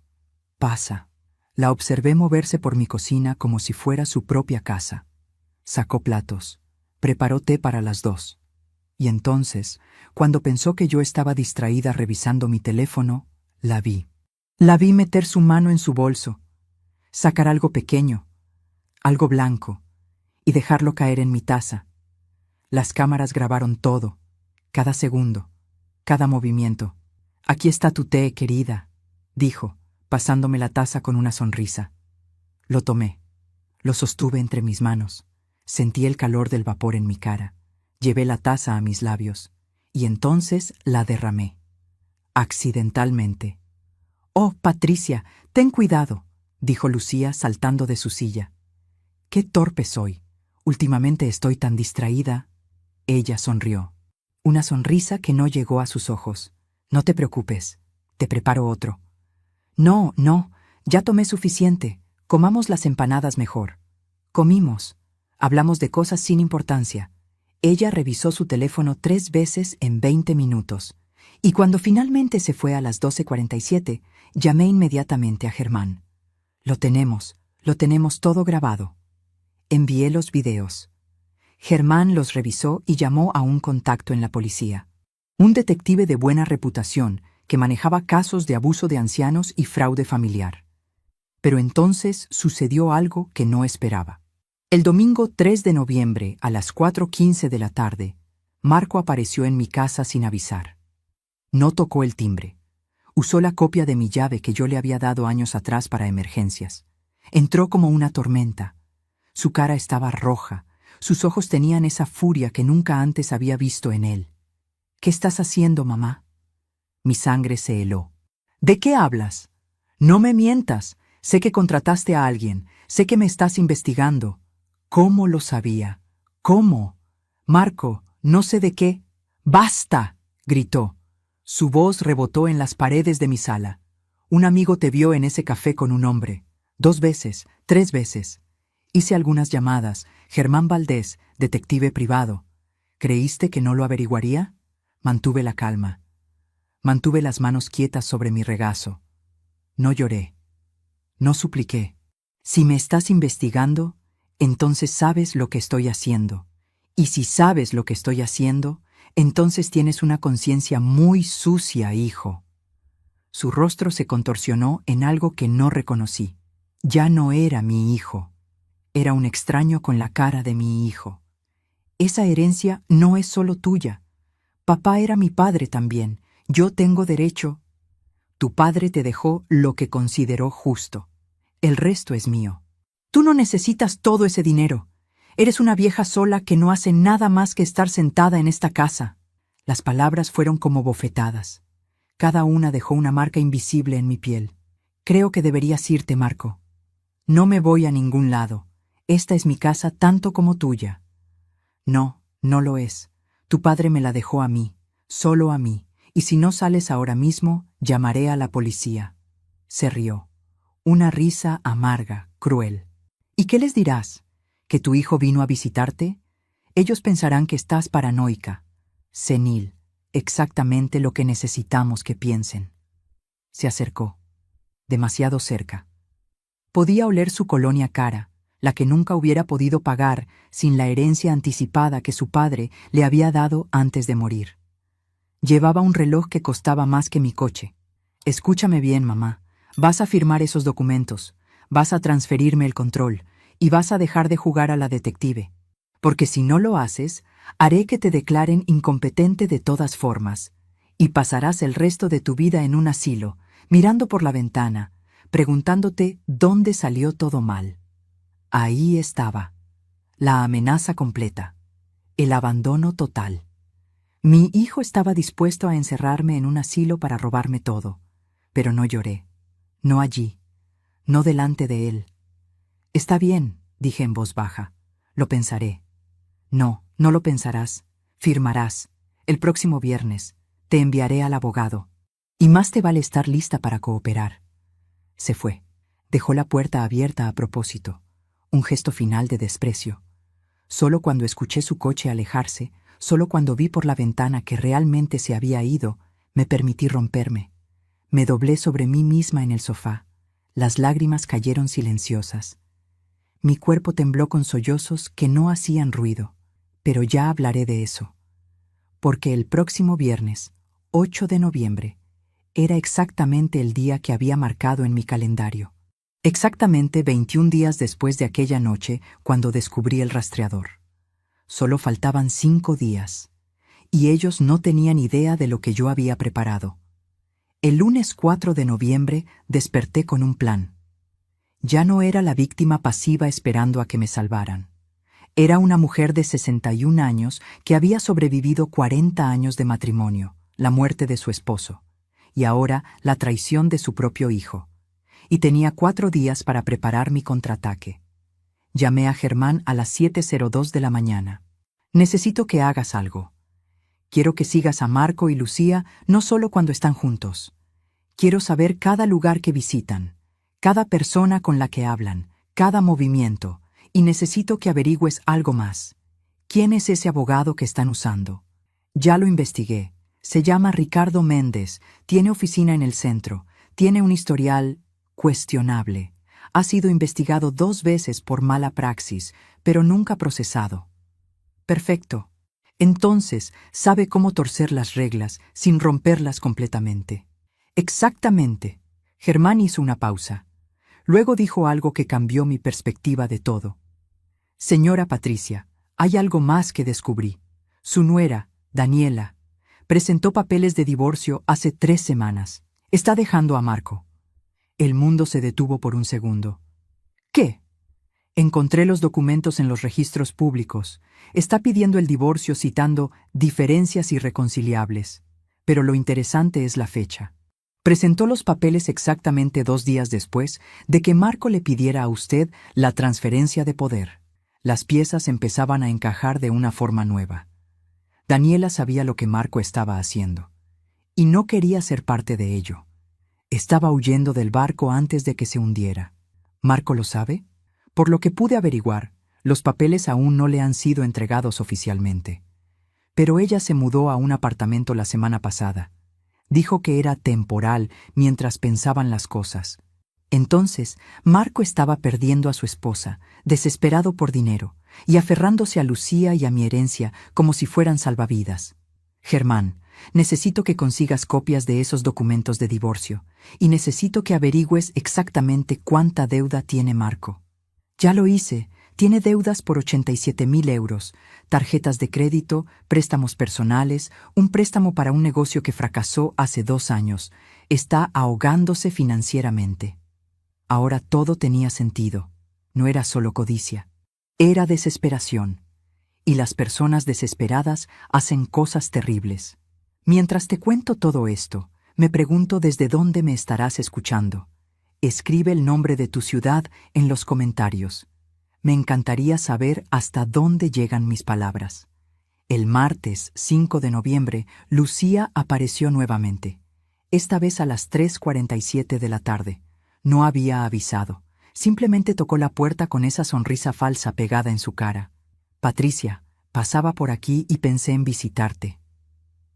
Pasa». La observé moverse por mi cocina como si fuera su propia casa. Sacó platos. Preparó té para las 2. Y entonces, cuando pensó que yo estaba distraída revisando mi teléfono, la vi. La vi meter su mano en su bolso. sacar algo pequeño, algo blanco, y dejarlo caer en mi taza. Las cámaras grabaron todo, cada segundo, cada movimiento. «Aquí está tu té, querida», dijo, pasándome la taza con una sonrisa. Lo tomé, lo sostuve entre mis manos, sentí el calor del vapor en mi cara, llevé la taza a mis labios, y entonces la derramé. Accidentalmente. «Oh, Patricia, ten cuidado», dijo Lucía saltando de su silla. «Qué torpe soy. Últimamente estoy tan distraída». Ella sonrió. Una sonrisa que no llegó a sus ojos. «No te preocupes, te preparo otro». «No, no, ya tomé suficiente. Comamos las empanadas mejor». Comimos. Hablamos de cosas sin importancia. Ella revisó su teléfono 3 veces en 20 minutos. Y cuando finalmente se fue a las 12:47, llamé inmediatamente a Germán. Lo tenemos todo grabado. Envié los videos. Germán los revisó y llamó a un contacto en la policía. Un detective de buena reputación que manejaba casos de abuso de ancianos y fraude familiar. Pero entonces sucedió algo que no esperaba. El domingo 3 de noviembre, a las 4:15 de la tarde, Marco apareció en mi casa sin avisar. No tocó el timbre. Usó la copia de mi llave que yo le había dado años atrás para emergencias. Entró como una tormenta. Su cara estaba roja. Sus ojos tenían esa furia que nunca antes había visto en él. «¿Qué estás haciendo, mamá?» Mi sangre se heló. «¿De qué hablas? No me mientas. Sé que contrataste a alguien. Sé que me estás investigando». «¿Cómo lo sabía? ¿Cómo?» «Marco, no sé de qué». «¡Basta!», gritó. Su voz rebotó en las paredes de mi sala. «Un amigo te vio en ese café con un hombre. 2 veces, 3 veces. Hice algunas llamadas. Germán Valdés, detective privado. ¿Creíste que no lo averiguaría?» Mantuve la calma. Mantuve las manos quietas sobre mi regazo. No lloré. No supliqué. «Si me estás investigando, entonces sabes lo que estoy haciendo. Y si sabes lo que estoy haciendo, entonces tienes una conciencia muy sucia, hijo». Su rostro se contorsionó en algo que no reconocí. Ya no era mi hijo. Era un extraño con la cara de mi hijo. «Esa herencia no es solo tuya. Papá era mi padre también. Yo tengo derecho». «Tu padre te dejó lo que consideró justo. El resto es mío. Tú no necesitas todo ese dinero. Eres una vieja sola que no hace nada más que estar sentada en esta casa». Las palabras fueron como bofetadas. Cada una dejó una marca invisible en mi piel. «Creo que deberías irte, Marco. No me voy a ningún lado. Esta es mi casa tanto como tuya». «No, no lo es. Tu padre me la dejó a mí, solo a mí, y si no sales ahora mismo, llamaré a la policía». Se rió. Una risa amarga, cruel. «¿Y qué les dirás? ¿Que tu hijo vino a visitarte? Ellos pensarán que estás paranoica. Senil, exactamente lo que necesitamos que piensen». Se acercó. Demasiado cerca. Podía oler su colonia cara, la que nunca hubiera podido pagar sin la herencia anticipada que su padre le había dado antes de morir. Llevaba un reloj que costaba más que mi coche. «Escúchame bien, mamá. Vas a firmar esos documentos, vas a transferirme el control y vas a dejar de jugar a la detective. Porque si no lo haces, haré que te declaren incompetente de todas formas, y pasarás el resto de tu vida en un asilo, mirando por la ventana, preguntándote dónde salió todo mal». Ahí estaba, la amenaza completa, el abandono total. Mi hijo estaba dispuesto a encerrarme en un asilo para robarme todo, pero no lloré, no allí, no delante de él. «Está bien», dije en voz baja, «lo pensaré». «No, no lo pensarás, firmarás. El próximo viernes te enviaré al abogado. Y más te vale estar lista para cooperar». Se fue. Dejó la puerta abierta a propósito. Un gesto final de desprecio. Solo cuando escuché su coche alejarse, solo cuando vi por la ventana que realmente se había ido, me permití romperme. Me doblé sobre mí misma en el sofá. Las lágrimas cayeron silenciosas. Mi cuerpo tembló con sollozos que no hacían ruido. Pero ya hablaré de eso. Porque el próximo viernes, 8 de noviembre, era exactamente el día que había marcado en mi calendario. Exactamente 21 días después de aquella noche cuando descubrí el rastreador. Solo faltaban 5 días, y ellos no tenían idea de lo que yo había preparado. El lunes 4 de noviembre desperté con un plan. Ya no era la víctima pasiva esperando a que me salvaran. Era una mujer de 61 años que había sobrevivido 40 años de matrimonio, la muerte de su esposo, y ahora la traición de su propio hijo. Y tenía 4 días para preparar mi contraataque. Llamé a Germán a las 7:02 de la mañana. Necesito que hagas algo. Quiero que sigas a Marco y Lucía no solo cuando están juntos. Quiero saber cada lugar que visitan, cada persona con la que hablan, cada movimiento, y necesito que averigües algo más. ¿Quién es ese abogado que están usando? Ya lo investigué. Se llama Ricardo Méndez, tiene oficina en el centro, tiene un historial cuestionable. Ha sido investigado 2 veces por mala praxis, pero nunca procesado. Perfecto. Entonces, sabe cómo torcer las reglas sin romperlas completamente. Exactamente. Germán hizo una pausa. Luego dijo algo que cambió mi perspectiva de todo. Señora Patricia, hay algo más que descubrí. Su nuera, Daniela, presentó papeles de divorcio hace 3 semanas. Está dejando a Marco. El mundo se detuvo por un segundo. ¿Qué? Encontré los documentos en los registros públicos. Está pidiendo el divorcio citando diferencias irreconciliables. Pero lo interesante es la fecha. Presentó los papeles exactamente 2 días después de que Marco le pidiera a usted la transferencia de poder. Las piezas empezaban a encajar de una forma nueva. Daniela sabía lo que Marco estaba haciendo. Y no quería ser parte de ello. Estaba huyendo del barco antes de que se hundiera. ¿Marco lo sabe? Por lo que pude averiguar, los papeles aún no le han sido entregados oficialmente. Pero ella se mudó a un apartamento la semana pasada. Dijo que era temporal mientras pensaban las cosas. Entonces, Marco estaba perdiendo a su esposa, desesperado por dinero, y aferrándose a Lucía y a mi herencia como si fueran salvavidas. Germán, necesito que consigas copias de esos documentos de divorcio, y necesito que averigües exactamente cuánta deuda tiene Marco. Ya lo hice. Tiene deudas por 87,000 euros, tarjetas de crédito, préstamos personales, un préstamo para un negocio que fracasó hace 2 años. Está ahogándose financieramente. Ahora todo tenía sentido. No era solo codicia. Era desesperación. Y las personas desesperadas hacen cosas terribles. Mientras te cuento todo esto, me pregunto desde dónde me estarás escuchando. Escribe el nombre de tu ciudad en los comentarios. Me encantaría saber hasta dónde llegan mis palabras. El martes 5 de noviembre, Lucía apareció nuevamente. Esta vez a las 3:47 de la tarde. No había avisado. Simplemente tocó la puerta con esa sonrisa falsa pegada en su cara. Patricia, pasaba por aquí y pensé en visitarte.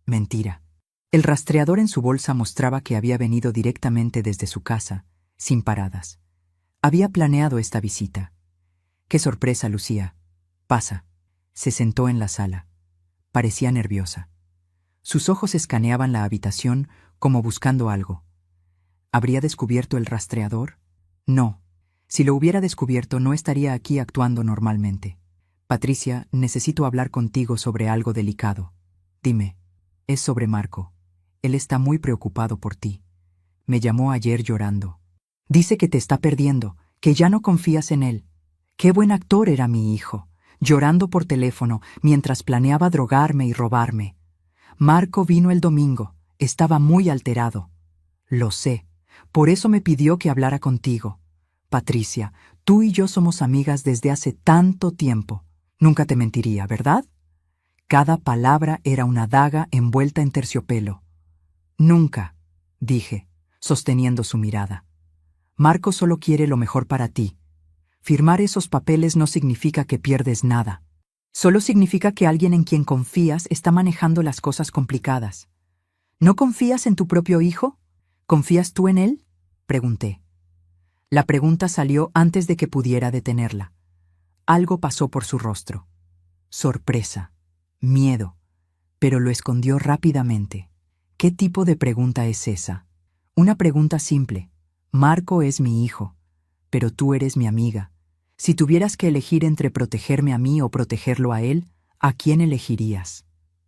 Mentira. El rastreador en su bolsa mostraba que había venido directamente desde su casa, sin paradas. Había planeado esta visita. ¡Qué sorpresa, Lucía! Pasa. Se sentó en la sala. Parecía nerviosa. Sus ojos escaneaban la habitación como buscando algo. ¿Habría descubierto el rastreador? No. Si lo hubiera descubierto, no estaría aquí actuando normalmente. Patricia, necesito hablar contigo sobre algo delicado. Dime, es sobre Marco. Él está muy preocupado por ti. Me llamó ayer llorando. Dice que te está perdiendo, que ya no confías en él. Qué buen actor era mi hijo, llorando por teléfono mientras planeaba drogarme y robarme. Marco vino el domingo, estaba muy alterado. Lo sé, por eso me pidió que hablara contigo. Patricia, tú y yo somos amigas desde hace tanto tiempo. Nunca te mentiría, ¿verdad? Cada palabra era una daga envuelta en terciopelo. Nunca, dije, sosteniendo su mirada. Marco solo quiere lo mejor para ti. Firmar esos papeles no significa que pierdes nada. Solo significa que alguien en quien confías está manejando las cosas complicadas. ¿No confías en tu propio hijo? ¿Confías tú en él? Pregunté. La pregunta salió antes de que pudiera detenerla. Algo pasó por su rostro. Sorpresa, miedo, pero lo escondió rápidamente. ¿Qué tipo de pregunta es esa? Una pregunta simple. Marco es mi hijo. pero tú eres mi amiga. Si tuvieras que elegir entre protegerme a mí o protegerlo a él, ¿a quién elegirías?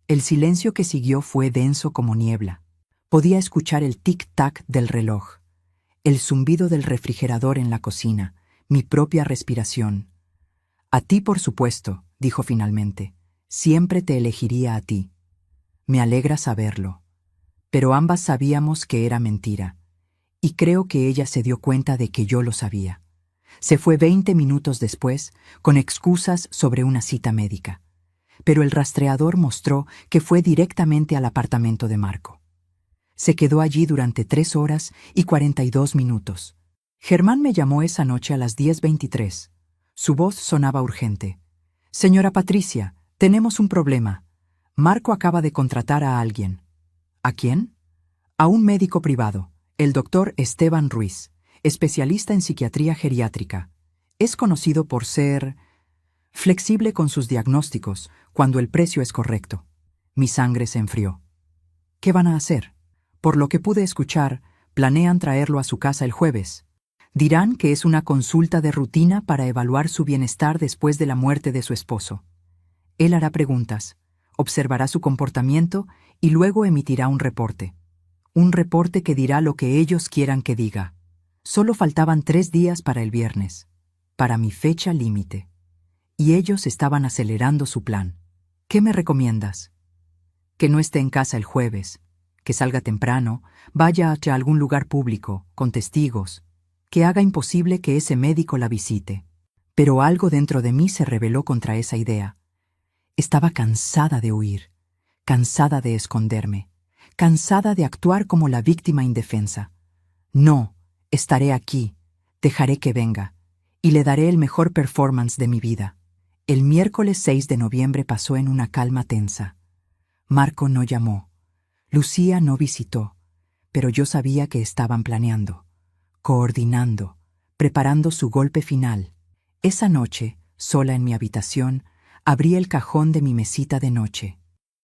El silencio que siguió fue denso como niebla. Podía escuchar el tic-tac del reloj, el zumbido del refrigerador en la cocina, mi propia respiración. A ti, por supuesto, dijo finalmente. Siempre te elegiría a ti. Me alegra saberlo. Pero ambas sabíamos que era mentira, y creo que ella se dio cuenta de que yo lo sabía. Se fue 20 minutos después, con excusas sobre una cita médica. Pero el rastreador mostró que fue directamente al apartamento de Marco. Se quedó allí durante 3 horas y 42 minutos. Germán me llamó esa noche a las 10:23. Su voz sonaba urgente. Señora Patricia, tenemos un problema. Marco acaba de contratar a alguien. ¿A quién? A un médico privado, el doctor Esteban Ruiz, especialista en psiquiatría geriátrica. Es conocido por ser flexible con sus diagnósticos cuando el precio es correcto. Mi sangre se enfrió. ¿Qué van a hacer? Por lo que pude escuchar, planean traerlo a su casa el jueves. Dirán que es una consulta de rutina para evaluar su bienestar después de la muerte de su esposo. Él hará preguntas, observará su comportamiento y luego emitirá un reporte. Un reporte que dirá lo que ellos quieran que diga. Solo faltaban 3 días para el viernes, para mi fecha límite. Y ellos estaban acelerando su plan. ¿Qué me recomiendas? Que no esté en casa el jueves, que salga temprano, vaya hacia algún lugar público, con testigos, que haga imposible que ese médico la visite. Pero algo dentro de mí se rebeló contra esa idea. Estaba cansada de huir, cansada de esconderme, cansada de actuar como la víctima indefensa. No, estaré aquí, dejaré que venga, y le daré el mejor performance de mi vida. El miércoles 6 de noviembre pasó en una calma tensa. Marco no llamó. Lucía no visitó, pero yo sabía que estaban planeando, coordinando, preparando su golpe final. Esa noche, sola en mi habitación, abrí el cajón de mi mesita de noche.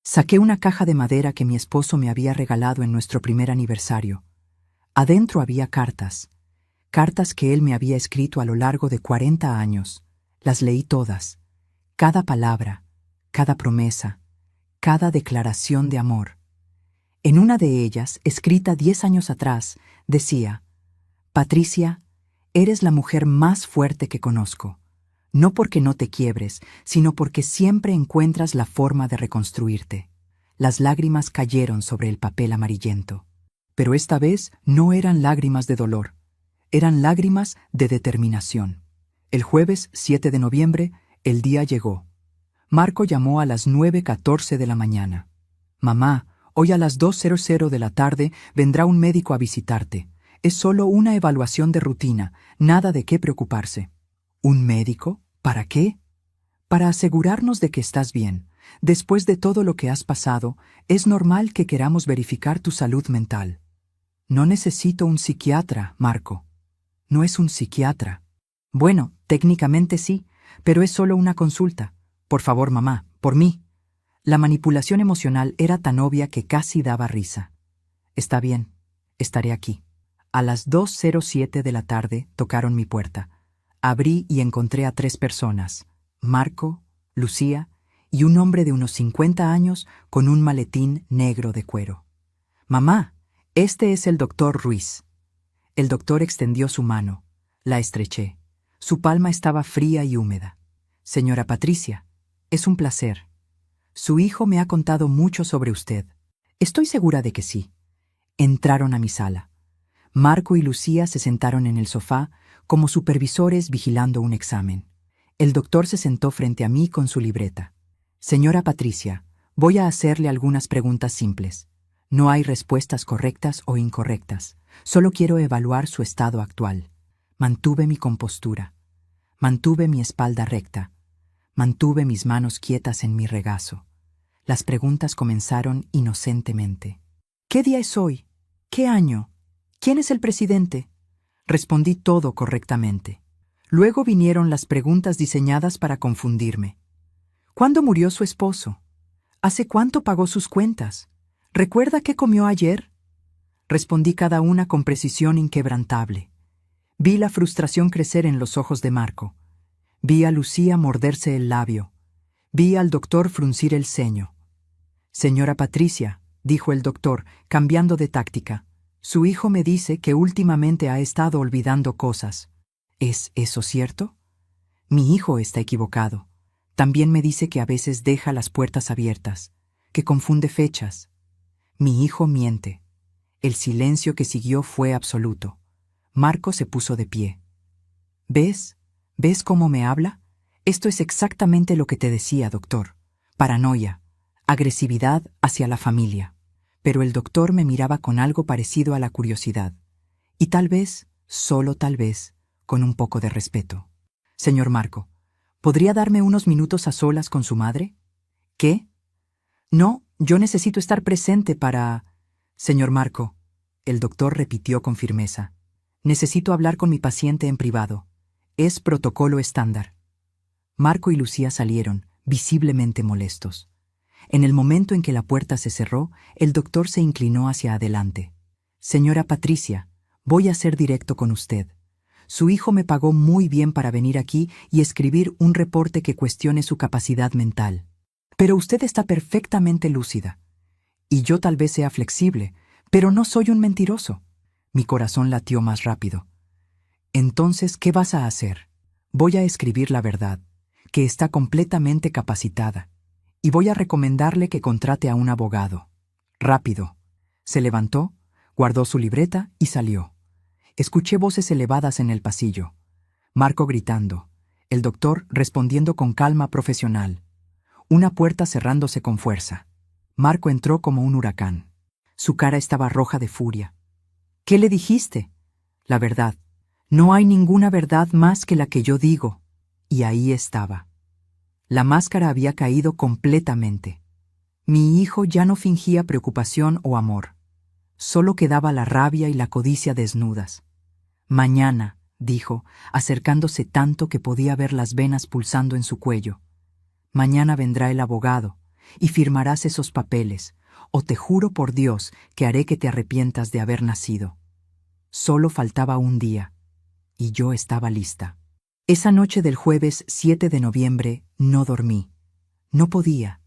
Saqué una caja de madera que mi esposo me había regalado en nuestro primer aniversario. Adentro había cartas, cartas que él me había escrito a lo largo de 40 años. Las leí todas, cada palabra, cada promesa, cada declaración de amor. En una de ellas, escrita 10 años atrás, decía: Patricia, eres la mujer más fuerte que conozco. No porque no te quiebres, sino porque siempre encuentras la forma de reconstruirte. Las lágrimas cayeron sobre el papel amarillento. Pero esta vez no eran lágrimas de dolor, eran lágrimas de determinación. El jueves 7 de noviembre, el día llegó. Marco llamó a las 9:14 de la mañana. Mamá, hoy a las 2:00 de la tarde vendrá un médico a visitarte. Es solo una evaluación de rutina, nada de qué preocuparse. ¿Un médico? ¿Para qué? Para asegurarnos de que estás bien. Después de todo lo que has pasado, es normal que queramos verificar tu salud mental. No necesito un psiquiatra, Marco. No es un psiquiatra. Bueno, técnicamente sí, pero es solo una consulta. Por favor, mamá, por mí. La manipulación emocional era tan obvia que casi daba risa. Está bien, estaré aquí. A las 2:07 de la tarde tocaron mi puerta. Abrí y encontré a 3 personas, Marco, Lucía y un hombre de unos 50 años con un maletín negro de cuero. Mamá, este es el doctor Ruiz. El doctor extendió su mano. La estreché. Su palma estaba fría y húmeda. Señora Patricia, es un placer. Su hijo me ha contado mucho sobre usted. Estoy segura de que sí. Entraron a mi sala. Marco y Lucía se sentaron en el sofá como supervisores vigilando un examen. El doctor se sentó frente a mí con su libreta. Señora Patricia, voy a hacerle algunas preguntas simples. No hay respuestas correctas o incorrectas. Solo quiero evaluar su estado actual. Mantuve mi compostura. Mantuve mi espalda recta. Mantuve mis manos quietas en mi regazo. Las preguntas comenzaron inocentemente. ¿Qué día es hoy? ¿Qué año? ¿Quién es el presidente? Respondí todo correctamente. Luego vinieron las preguntas diseñadas para confundirme. ¿Cuándo murió su esposo? ¿Hace cuánto pagó sus cuentas? ¿Recuerda qué comió ayer? Respondí cada una con precisión inquebrantable. Vi la frustración crecer en los ojos de Marco. Vi a Lucía morderse el labio. Vi al doctor fruncir el ceño. Señora Patricia, dijo el doctor, cambiando de táctica, su hijo me dice que últimamente ha estado olvidando cosas. ¿Es eso cierto? Mi hijo está equivocado. También me dice que a veces deja las puertas abiertas, que confunde fechas. Mi hijo miente. El silencio que siguió fue absoluto. Marco se puso de pie. ¿Ves? ¿Ves cómo me habla? Esto es exactamente lo que te decía, doctor. Paranoia, agresividad hacia la familia. Pero el doctor me miraba con algo parecido a la curiosidad. Y tal vez, solo tal vez, con un poco de respeto. Señor Marco, ¿podría darme unos minutos a solas con su madre? ¿Qué? No, yo necesito estar presente para... Señor Marco, el doctor repitió con firmeza. Necesito hablar con mi paciente en privado. Es protocolo estándar. Marco y Lucía salieron, visiblemente molestos. En el momento en que la puerta se cerró, el doctor se inclinó hacia adelante. Señora Patricia, voy a ser directo con usted. Su hijo me pagó muy bien para venir aquí y escribir un reporte que cuestione su capacidad mental. Pero usted está perfectamente lúcida. Y yo tal vez sea flexible, pero no soy un mentiroso. Mi corazón latió más rápido. Entonces, ¿qué vas a hacer? Voy a escribir la verdad, que está completamente capacitada, y voy a recomendarle que contrate a un abogado. Rápido. Se levantó, guardó su libreta y salió. Escuché voces elevadas en el pasillo. Marco gritando, el doctor respondiendo con calma profesional. Una puerta cerrándose con fuerza. Marco entró como un huracán. Su cara estaba roja de furia. ¿Qué le dijiste? La verdad. No hay ninguna verdad más que la que yo digo. Y ahí estaba. La máscara había caído completamente. Mi hijo ya no fingía preocupación o amor. Solo quedaba la rabia y la codicia desnudas. Mañana, dijo, acercándose tanto que podía ver las venas pulsando en su cuello. Mañana vendrá el abogado, y firmarás esos papeles, o te juro por Dios que haré que te arrepientas de haber nacido. Solo faltaba un día, y yo estaba lista. Esa noche del jueves 7 de noviembre no dormí. No podía.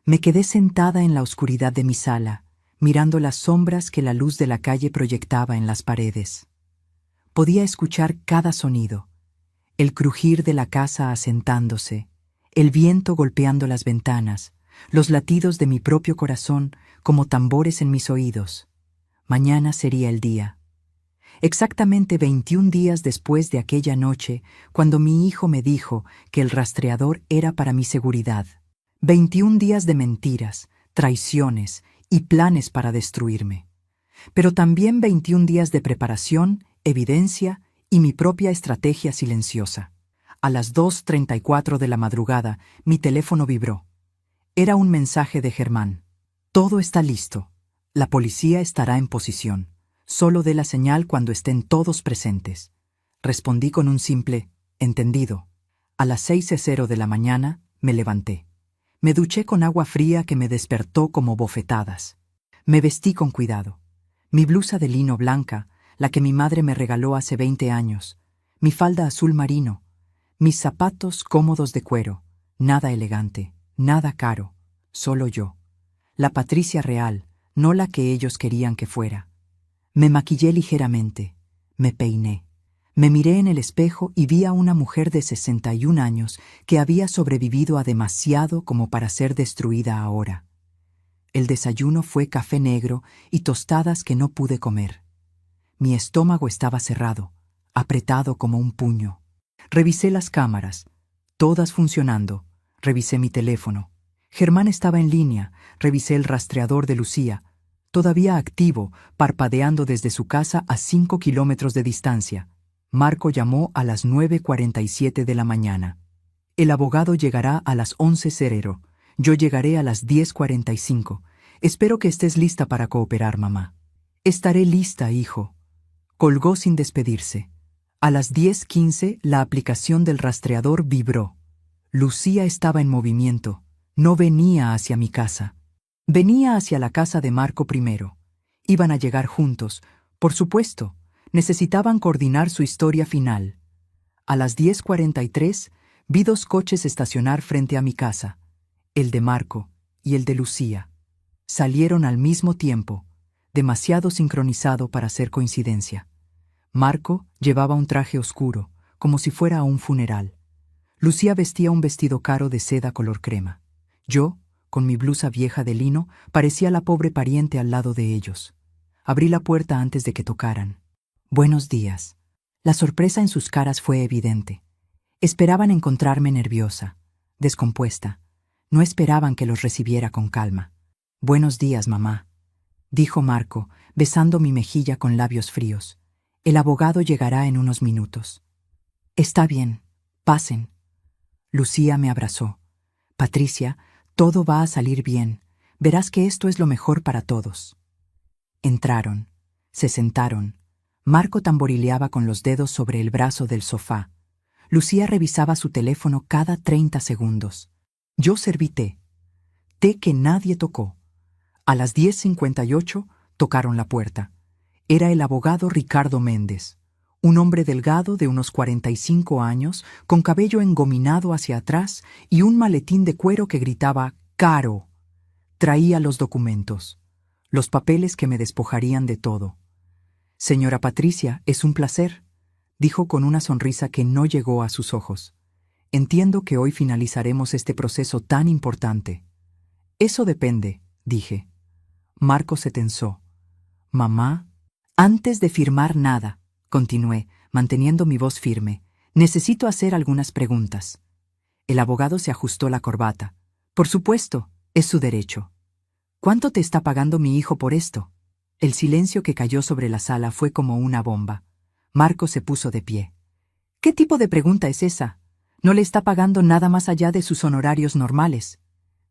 Me quedé sentada en la oscuridad de mi sala, mirando las sombras que la luz de la calle proyectaba en las paredes. Podía escuchar cada sonido, el crujir de la casa asentándose, el viento golpeando las ventanas, los latidos de mi propio corazón como tambores en mis oídos. Mañana sería el día. Exactamente 21 días después de aquella noche, cuando mi hijo me dijo que el rastreador era para mi seguridad. 21 días de mentiras, traiciones y planes para destruirme. Pero también 21 días de preparación, evidencia y mi propia estrategia silenciosa. A las 2:34 de la madrugada, mi teléfono vibró. Era un mensaje de Germán. Todo está listo. La policía estará en posición. Solo dé la señal cuando estén todos presentes. Respondí con un simple, entendido. A las 6:00 de la mañana, me levanté. Me duché con agua fría que me despertó como bofetadas. Me vestí con cuidado. Mi blusa de lino blanca, la que mi madre me regaló hace 20 años, mi falda azul marino, mis zapatos cómodos de cuero, nada elegante, nada caro, solo yo. La Patricia real, no la que ellos querían que fuera. Me maquillé ligeramente, me peiné. Me miré en el espejo y vi a una mujer de 61 años que había sobrevivido a demasiado como para ser destruida ahora. El desayuno fue café negro y tostadas que no pude comer. Mi estómago estaba cerrado, apretado como un puño. Revisé las cámaras, todas funcionando. Revisé mi teléfono. Germán estaba en línea. Revisé el rastreador de Lucía, todavía activo, parpadeando desde su casa a 5 kilómetros de distancia. Marco llamó a las 9:47 de la mañana. El abogado llegará a las 11:00. Yo llegaré a las 10:45. Espero que estés lista para cooperar, mamá. Estaré lista, hijo. Colgó sin despedirse. A las 10:15 la aplicación del rastreador vibró. Lucía estaba en movimiento. No venía hacia mi casa. Venía hacia la casa de Marco primero. Iban a llegar juntos, por supuesto, Necesitaban coordinar su historia final. A las 10:43 vi 2 coches estacionar frente a mi casa, el de Marco y el de Lucía. Salieron al mismo tiempo, demasiado sincronizado para ser coincidencia. Marco llevaba un traje oscuro, como si fuera a un funeral. Lucía vestía un vestido caro de seda color crema. Yo, con mi blusa vieja de lino, parecía la pobre pariente al lado de ellos. Abrí la puerta antes de que tocaran. «Buenos días». La sorpresa en sus caras fue evidente. Esperaban encontrarme nerviosa, descompuesta. No esperaban que los recibiera con calma. «Buenos días, mamá», dijo Marco, besando mi mejilla con labios fríos. «El abogado llegará en unos minutos». «Está bien, pasen». Lucía me abrazó. «Patricia, todo va a salir bien. Verás que esto es lo mejor para todos». Entraron, se sentaron. Marco tamborileaba con los dedos sobre el brazo del sofá. Lucía revisaba su teléfono cada 30 segundos. Yo serví té. Té que nadie tocó. A las 10:58 tocaron la puerta. Era el abogado Ricardo Méndez, un hombre delgado de unos 45 años, con cabello engominado hacia atrás y un maletín de cuero que gritaba «Caro». Traía los documentos, los papeles que me despojarían de todo. «Señora Patricia, es un placer», dijo con una sonrisa que no llegó a sus ojos. «Entiendo que hoy finalizaremos este proceso tan importante». «Eso depende», dije. Marco se tensó. «Mamá». «Antes de firmar nada», continué, manteniendo mi voz firme, «necesito hacer algunas preguntas». El abogado se ajustó la corbata. «Por supuesto, es su derecho». «¿Cuánto te está pagando mi hijo por esto?» El silencio que cayó sobre la sala fue como una bomba. Marco se puso de pie. «¿Qué tipo de pregunta es esa? No le está pagando nada más allá de sus honorarios normales».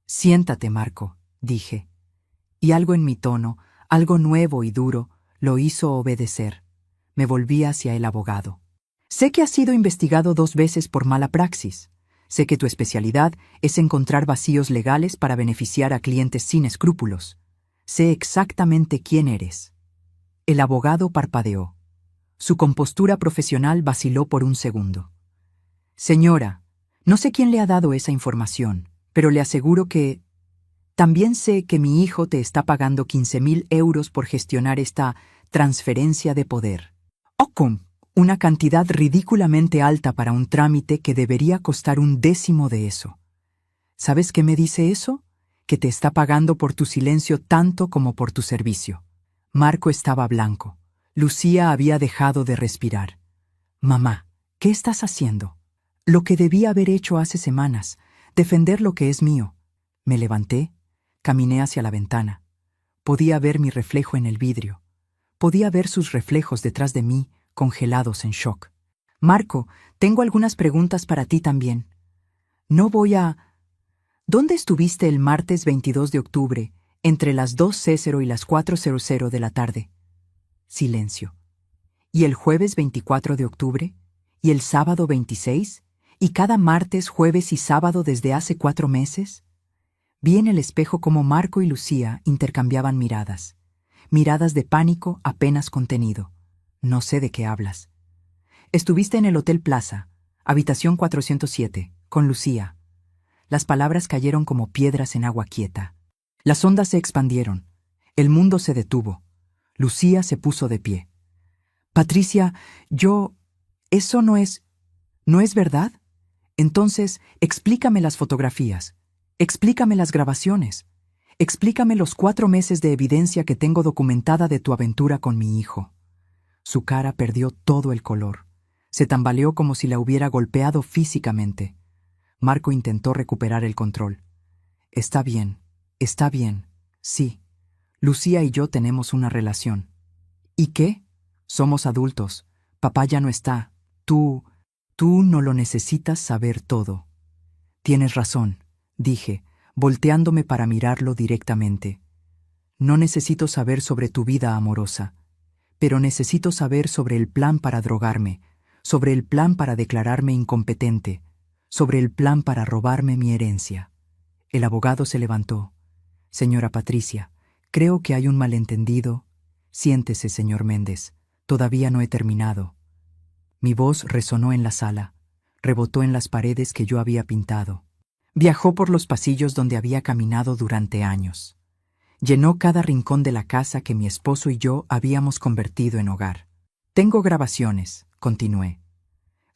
«Siéntate, Marco», dije. Y algo en mi tono, algo nuevo y duro, lo hizo obedecer. Me volví hacia el abogado. «Sé que has sido investigado 2 veces por mala praxis. Sé que tu especialidad es encontrar vacíos legales para beneficiar a clientes sin escrúpulos. Sé exactamente quién eres». El abogado parpadeó. Su compostura profesional vaciló por un segundo. «Señora, no sé quién le ha dado esa información, pero le aseguro que... También sé que mi hijo te está pagando 15.000 euros por gestionar esta transferencia de poder. ¡Ocum! Una cantidad ridículamente alta para un trámite que debería costar 1/10 de eso. ¿Sabes qué me dice eso? Que te está pagando por tu silencio tanto como por tu servicio». Marco estaba blanco. Lucía había dejado de respirar. «Mamá, ¿qué estás haciendo?» «Lo que debía haber hecho hace semanas, defender lo que es mío». Me levanté, caminé hacia la ventana. Podía ver mi reflejo en el vidrio. Podía ver sus reflejos detrás de mí, congelados en shock. «Marco, tengo algunas preguntas para ti también. No voy a... ¿Dónde estuviste el martes 22 de octubre, entre las 2:00 y las 4:00 de la tarde?» Silencio. «¿Y el jueves 24 de octubre? ¿Y el sábado 26? ¿Y cada martes, jueves y sábado desde hace 4 meses?» Vi en el espejo cómo Marco y Lucía intercambiaban miradas. Miradas de pánico apenas contenido. «No sé de qué hablas». «Estuviste en el Hotel Plaza, habitación 407, con Lucía». Las palabras cayeron como piedras en agua quieta. Las ondas se expandieron. El mundo se detuvo. Lucía se puso de pie. «Patricia, eso no es verdad. Entonces, explícame las fotografías. Explícame las grabaciones. Explícame los 4 meses de evidencia que tengo documentada de tu aventura con mi hijo». Su cara perdió todo el color. Se tambaleó como si la hubiera golpeado físicamente. Marco intentó recuperar el control. Está bien, sí. Lucía y yo tenemos una relación». «¿Y qué? Somos adultos. Papá ya no está. Tú no lo necesitas saber todo». «Tienes razón», dije, volteándome para mirarlo directamente. «No necesito saber sobre tu vida amorosa, pero necesito saber sobre el plan para drogarme, sobre el plan para declararme incompetente, sobre el plan para robarme mi herencia». El abogado se levantó. «Señora Patricia, creo que hay un malentendido». «Siéntese, señor Méndez. Todavía no he terminado. Mi voz resonó en la sala, rebotó en las paredes que yo había pintado. Viajó por los pasillos donde había caminado durante años. Llenó cada rincón de la casa que mi esposo y yo habíamos convertido en hogar. Tengo grabaciones, continué.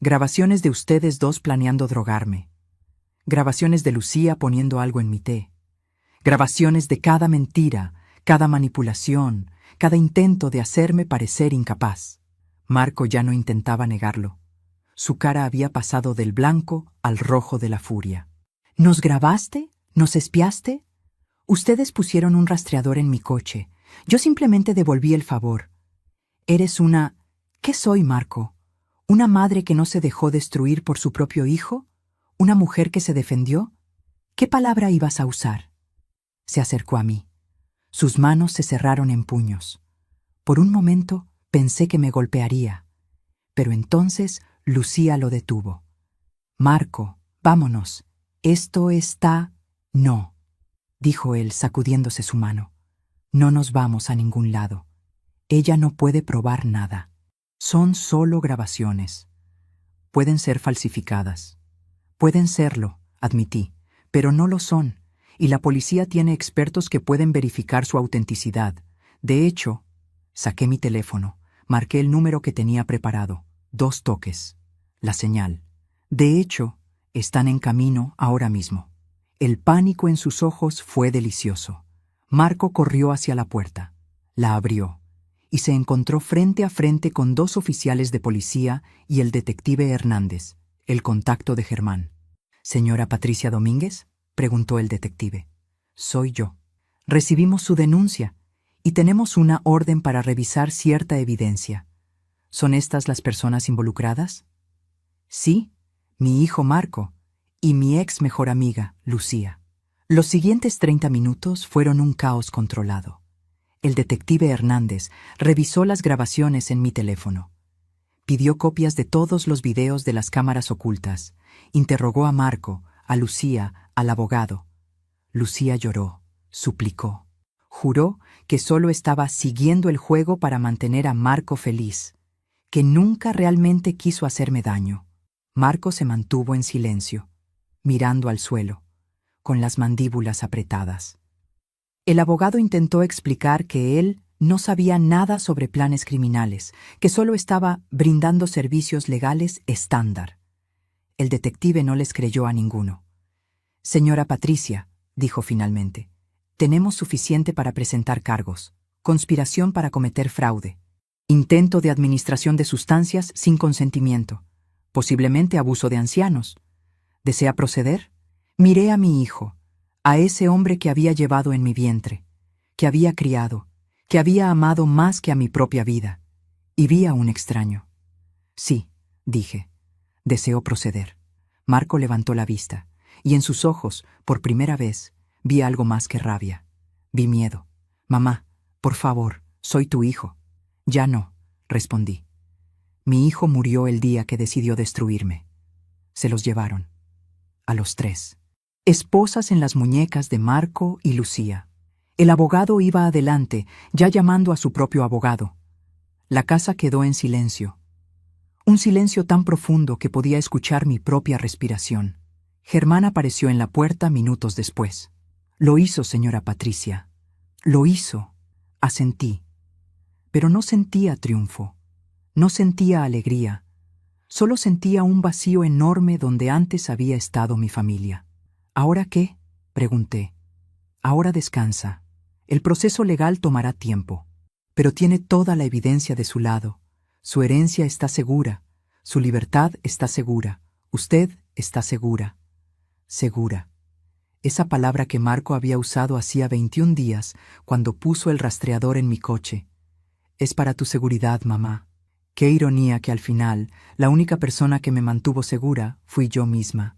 Grabaciones de ustedes dos planeando drogarme. Grabaciones de Lucía poniendo algo en mi té. Grabaciones de cada mentira, cada manipulación, cada intento de hacerme parecer incapaz. Marco ya no intentaba negarlo. Su cara había pasado del blanco al rojo de la furia. ¿Nos grabaste? ¿Nos espiaste? Ustedes pusieron un rastreador en mi coche. Yo simplemente devolví el favor. Eres una... ¿Qué soy, Marco? ¿Una madre que no se dejó destruir por su propio hijo? ¿Una mujer que se defendió? ¿Qué palabra ibas a usar? Se acercó a mí. Sus manos se cerraron en puños. Por un momento pensé que me golpearía, pero entonces Lucía lo detuvo. Marco, vámonos. Esto está... No, dijo él sacudiéndose su mano. No nos vamos a ningún lado. Ella no puede probar nada. Son solo grabaciones. Pueden ser falsificadas. Pueden serlo, admití, pero no lo son, y la policía tiene expertos que pueden verificar su autenticidad. De hecho, saqué mi teléfono, marqué el número que tenía preparado. 2 toques. La señal. De hecho, están en camino ahora mismo. El pánico en sus ojos fue delicioso. Marco corrió hacia la puerta. La abrió y se encontró frente a frente con 2 oficiales de policía y el detective Hernández, el contacto de Germán. ¿Señora Patricia Domínguez?, preguntó el detective. Soy yo. Recibimos su denuncia y tenemos una orden para revisar cierta evidencia. ¿Son estas las personas involucradas? Sí, mi hijo Marco y mi ex mejor amiga, Lucía. Los siguientes 30 minutos fueron un caos controlado. El detective Hernández revisó las grabaciones en mi teléfono. Pidió copias de todos los videos de las cámaras ocultas. Interrogó a Marco, a Lucía, al abogado. Lucía lloró, suplicó. Juró que solo estaba siguiendo el juego para mantener a Marco feliz, que nunca realmente quiso hacerme daño. Marco se mantuvo en silencio, mirando al suelo, con las mandíbulas apretadas. El abogado intentó explicar que él no sabía nada sobre planes criminales, que solo estaba brindando servicios legales estándar. El detective no les creyó a ninguno. Señora Patricia, dijo finalmente, tenemos suficiente para presentar cargos: conspiración para cometer fraude, intento de administración de sustancias sin consentimiento, posiblemente abuso de ancianos. ¿Desea proceder? Miré a mi hijo, a ese hombre que había llevado en mi vientre, que había criado, que había amado más que a mi propia vida, y vi a un extraño. Sí, dije, deseo proceder. Marco levantó la vista, y en sus ojos, por primera vez, vi algo más que rabia. Vi miedo. Mamá, por favor, soy tu hijo. Ya no, respondí. Mi hijo murió el día que decidió destruirme. Se los llevaron. A los 3. Esposas en las muñecas de Marco y Lucía. El abogado iba adelante, ya llamando a su propio abogado. La casa quedó en silencio. Un silencio tan profundo que podía escuchar mi propia respiración. Germán apareció en la puerta minutos después. Lo hizo, señora Patricia. Lo hizo. Asentí. Pero no sentía triunfo. No sentía alegría. Solo sentía un vacío enorme donde antes había estado mi familia. ¿Ahora qué?, pregunté. Ahora descansa. El proceso legal tomará tiempo, pero tiene toda la evidencia de su lado. Su herencia está segura. Su libertad está segura. Usted está segura. Segura. Esa palabra que Marco había usado hacía 21 días, cuando puso el rastreador en mi coche. Es para tu seguridad, mamá. Qué ironía que al final, la única persona que me mantuvo segura fui yo misma.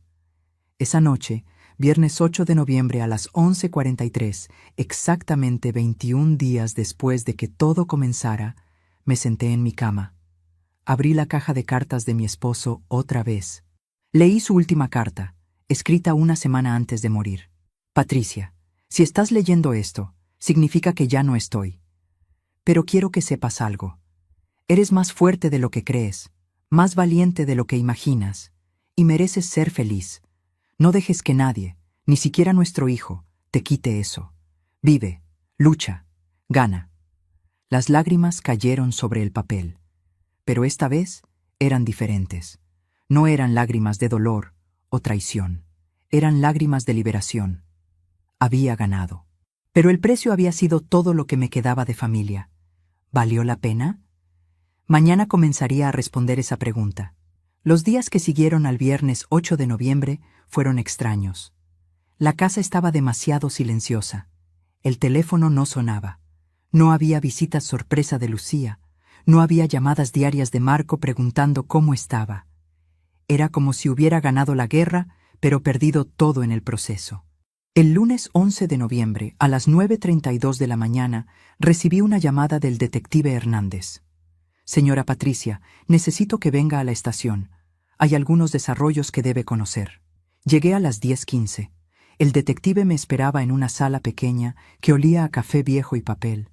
Esa noche, viernes 8 de noviembre a las 11:43, exactamente 21 días después de que todo comenzara, me senté en mi cama. Abrí la caja de cartas de mi esposo otra vez. Leí su última carta, escrita una semana antes de morir. Patricia, si estás leyendo esto, significa que ya no estoy. Pero quiero que sepas algo. Eres más fuerte de lo que crees, más valiente de lo que imaginas, y mereces ser feliz. No dejes que nadie, ni siquiera nuestro hijo, te quite eso. Vive, lucha, gana. Las lágrimas cayeron sobre el papel, pero esta vez eran diferentes. No eran lágrimas de dolor o traición, eran lágrimas de liberación. Había ganado. Pero el precio había sido todo lo que me quedaba de familia. ¿Valió la pena? Mañana comenzaría a responder esa pregunta. Los días que siguieron al viernes 8 de noviembre fueron extraños. La casa estaba demasiado silenciosa. El teléfono no sonaba. No había visitas sorpresa de Lucía. No había llamadas diarias de Marco preguntando cómo estaba. Era como si hubiera ganado la guerra, pero perdido todo en el proceso. El lunes 11 de noviembre, a las 9:32 de la mañana, recibí una llamada del detective Hernández. Señora Patricia, necesito que venga a la estación. Hay algunos desarrollos que debe conocer. Llegué a las 10:15. El detective me esperaba en una sala pequeña que olía a café viejo y papel.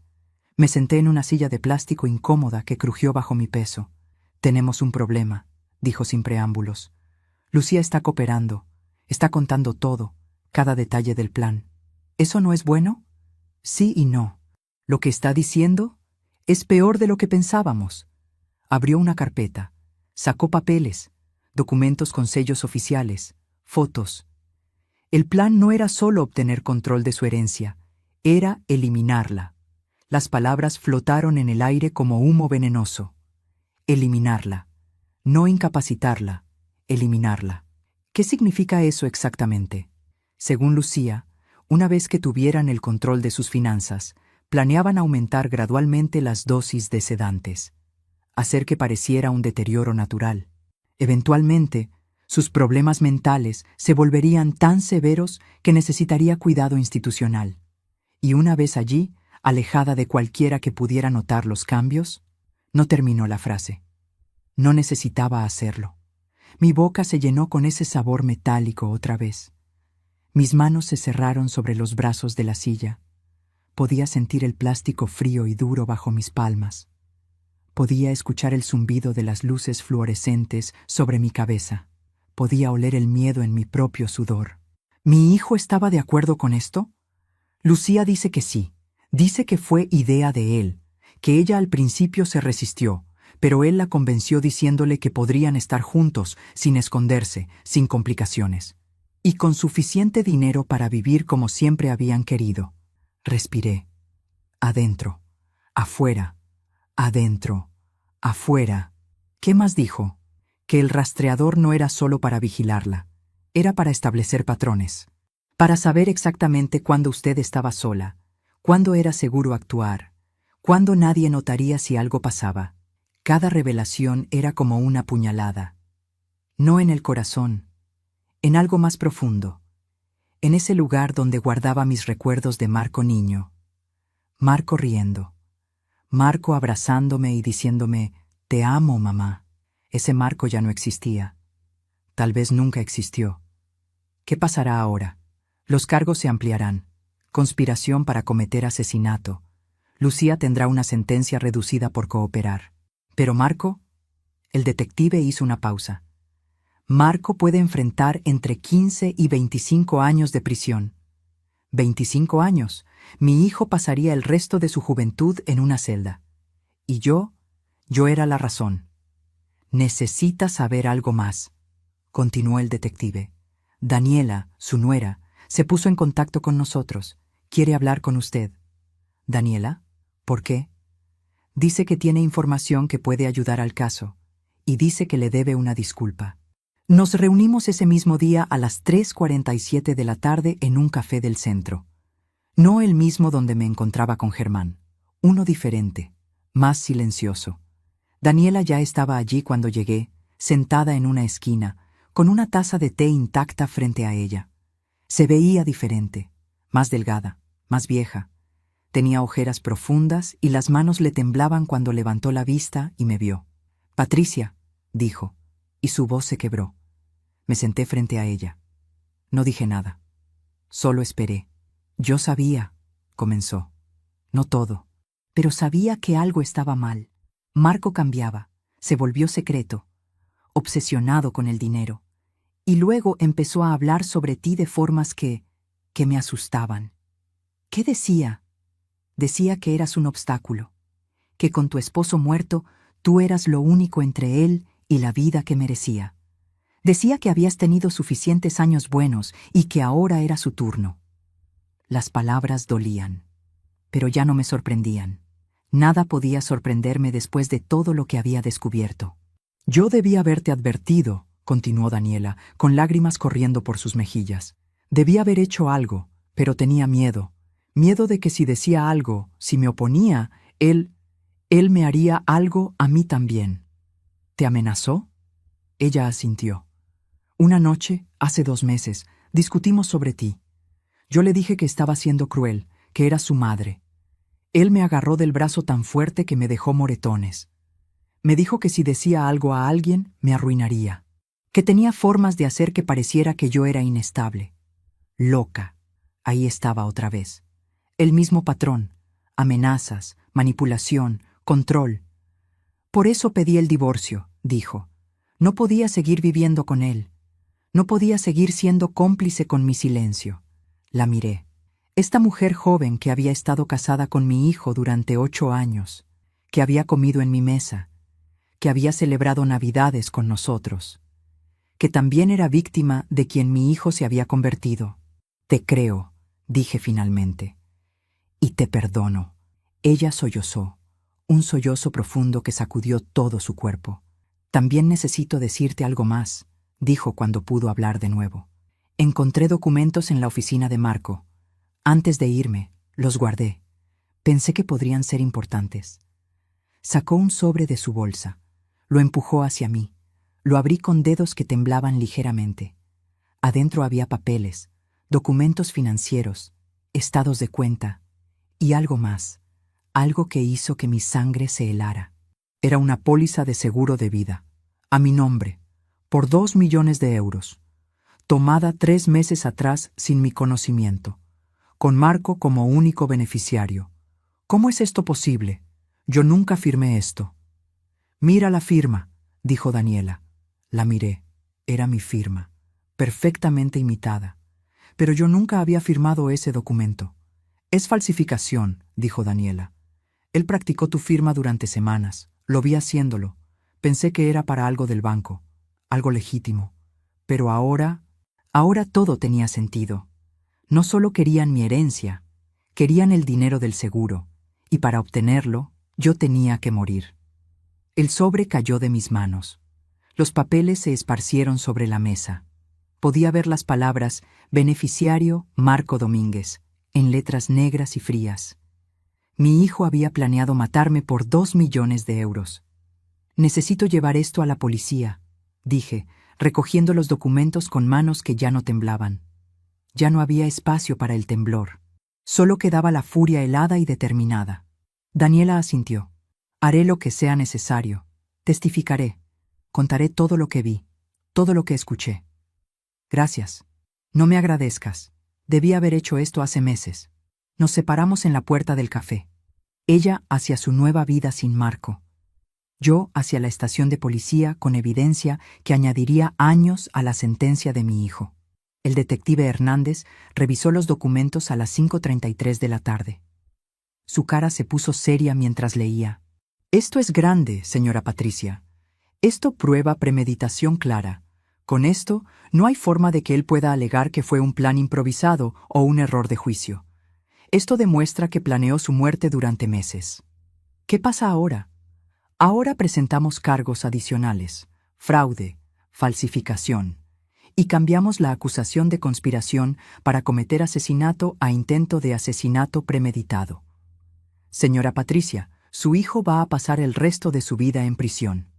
Me senté en una silla de plástico incómoda que crujió bajo mi peso. Tenemos un problema, dijo sin preámbulos. Lucía está cooperando, está contando todo, cada detalle del plan. ¿Eso no es bueno? Sí y no. Lo que está diciendo es peor de lo que pensábamos. Abrió una carpeta, sacó papeles, documentos con sellos oficiales, fotos. El plan no era solo obtener control de su herencia, era eliminarla. Las palabras flotaron en el aire como humo venenoso. Eliminarla. No incapacitarla, eliminarla. ¿Qué significa eso exactamente? Según Lucía, una vez que tuvieran el control de sus finanzas, planeaban aumentar gradualmente las dosis de sedantes, hacer que pareciera un deterioro natural. Eventualmente, sus problemas mentales se volverían tan severos que necesitaría cuidado institucional. Y una vez allí, alejada de cualquiera que pudiera notar los cambios, no terminó la frase. No necesitaba hacerlo. Mi boca se llenó con ese sabor metálico otra vez. Mis manos se cerraron sobre los brazos de la silla. Podía sentir el plástico frío y duro bajo mis palmas. Podía escuchar el zumbido de las luces fluorescentes sobre mi cabeza. Podía oler el miedo en mi propio sudor. ¿Mi hijo estaba de acuerdo con esto? Lucía dice que sí. Dice que fue idea de él, que ella al principio se resistió, pero él la convenció diciéndole que podrían estar juntos, sin esconderse, sin complicaciones. Y con suficiente dinero para vivir como siempre habían querido. Respiré. Adentro, afuera, adentro, afuera. ¿Qué más dijo? Que el rastreador no era solo para vigilarla, era para establecer patrones, para saber exactamente cuándo usted estaba sola, cuándo era seguro actuar, cuándo nadie notaría si algo pasaba. Cada revelación era como una puñalada. No en el corazón, en algo más profundo, en ese lugar donde guardaba mis recuerdos de Marco niño. Marco riendo, Marco abrazándome y diciéndome, «Te amo, mamá». Ese Marco ya no existía. Tal vez nunca existió. ¿Qué pasará ahora? Los cargos se ampliarán. Conspiración para cometer asesinato. Lucía tendrá una sentencia reducida por cooperar. Pero Marco, el detective hizo una pausa. Marco puede enfrentar entre 15 y 25 años de prisión. 25 años. Mi hijo pasaría el resto de su juventud en una celda. Y yo era la razón. Necesita saber algo más, continuó el detective. Daniela, su nuera, se puso en contacto con nosotros. Quiere hablar con usted. ¿Daniela? ¿Por qué? Dice que tiene información que puede ayudar al caso, y dice que le debe una disculpa. Nos reunimos ese mismo día a las 3:47 de la tarde en un café del centro. No el mismo donde me encontraba con Germán, uno diferente, más silencioso. Daniela ya estaba allí cuando llegué, sentada en una esquina, con una taza de té intacta frente a ella. Se veía diferente, más delgada, más vieja. Tenía ojeras profundas y las manos le temblaban cuando levantó la vista y me vio. «Patricia», dijo, y su voz se quebró. Me senté frente a ella. No dije nada. Solo esperé. Yo sabía, comenzó. No todo, pero sabía que algo estaba mal. Marco cambiaba, se volvió secreto, obsesionado con el dinero, y luego empezó a hablar sobre ti de formas que me asustaban. ¿Qué decía? Decía que eras un obstáculo, que con tu esposo muerto tú eras lo único entre él y la vida que merecía. Decía que habías tenido suficientes años buenos y que ahora era su turno. Las palabras dolían, pero ya no me sorprendían. Nada podía sorprenderme después de todo lo que había descubierto. Yo debía haberte advertido, continuó Daniela, con lágrimas corriendo por sus mejillas. Debía haber hecho algo, pero tenía miedo. Miedo de que si decía algo, si me oponía, él me haría algo a mí también. ¿Te amenazó? Ella asintió. Una noche, hace 2 meses, discutimos sobre ti. Yo le dije que estaba siendo cruel, que era su madre. Él me agarró del brazo tan fuerte que me dejó moretones. Me dijo que si decía algo a alguien, me arruinaría. Que tenía formas de hacer que pareciera que yo era inestable. Loca. Ahí estaba otra vez. El mismo patrón. Amenazas, manipulación, control. Por eso pedí el divorcio, dijo. No podía seguir viviendo con él. No podía seguir siendo cómplice con mi silencio. La miré. Esta mujer joven que había estado casada con mi hijo durante 8 años, que había comido en mi mesa, que había celebrado Navidades con nosotros, que también era víctima de quien mi hijo se había convertido. Te creo, dije finalmente, y te perdono. Ella sollozó, un sollozo profundo que sacudió todo su cuerpo. También necesito decirte algo más, dijo cuando pudo hablar de nuevo. Encontré documentos en la oficina de Marco. Antes de irme, los guardé. Pensé que podrían ser importantes. Sacó un sobre de su bolsa. Lo empujó hacia mí. Lo abrí con dedos que temblaban ligeramente. Adentro había papeles, documentos financieros, estados de cuenta y algo más, algo que hizo que mi sangre se helara. Era una póliza de seguro de vida, a mi nombre, por 2 millones de euros, tomada 3 meses atrás sin mi conocimiento, con Marco como único beneficiario. ¿Cómo es esto posible? Yo nunca firmé esto. Mira la firma, dijo Daniela. La miré. Era mi firma, perfectamente imitada. Pero yo nunca había firmado ese documento. Es falsificación, dijo Daniela. Él practicó tu firma durante semanas. Lo vi haciéndolo. Pensé que era para algo del banco, algo legítimo. Pero ahora todo tenía sentido. No solo querían mi herencia, querían el dinero del seguro, y para obtenerlo, yo tenía que morir. El sobre cayó de mis manos. Los papeles se esparcieron sobre la mesa. Podía ver las palabras beneficiario Marco Domínguez, en letras negras y frías. Mi hijo había planeado matarme por 2 millones de euros. Necesito llevar esto a la policía, dije, recogiendo los documentos con manos que ya no temblaban. Ya no había espacio para el temblor. Solo quedaba la furia helada y determinada. Daniela asintió. Haré lo que sea necesario. Testificaré. Contaré todo lo que vi, todo lo que escuché. Gracias. No me agradezcas. Debí haber hecho esto hace meses. Nos separamos en la puerta del café. Ella hacia su nueva vida sin Marco. Yo hacia la estación de policía con evidencia que añadiría años a la sentencia de mi hijo. El detective Hernández revisó los documentos a las 5:33 de la tarde. Su cara se puso seria mientras leía. Esto es grande, señora Patricia. Esto prueba premeditación clara. Con esto, no hay forma de que él pueda alegar que fue un plan improvisado o un error de juicio. Esto demuestra que planeó su muerte durante meses. ¿Qué pasa ahora? Ahora presentamos cargos adicionales, fraude, falsificación, y cambiamos la acusación de conspiración para cometer asesinato a intento de asesinato premeditado. Señora Patricia, su hijo va a pasar el resto de su vida en prisión.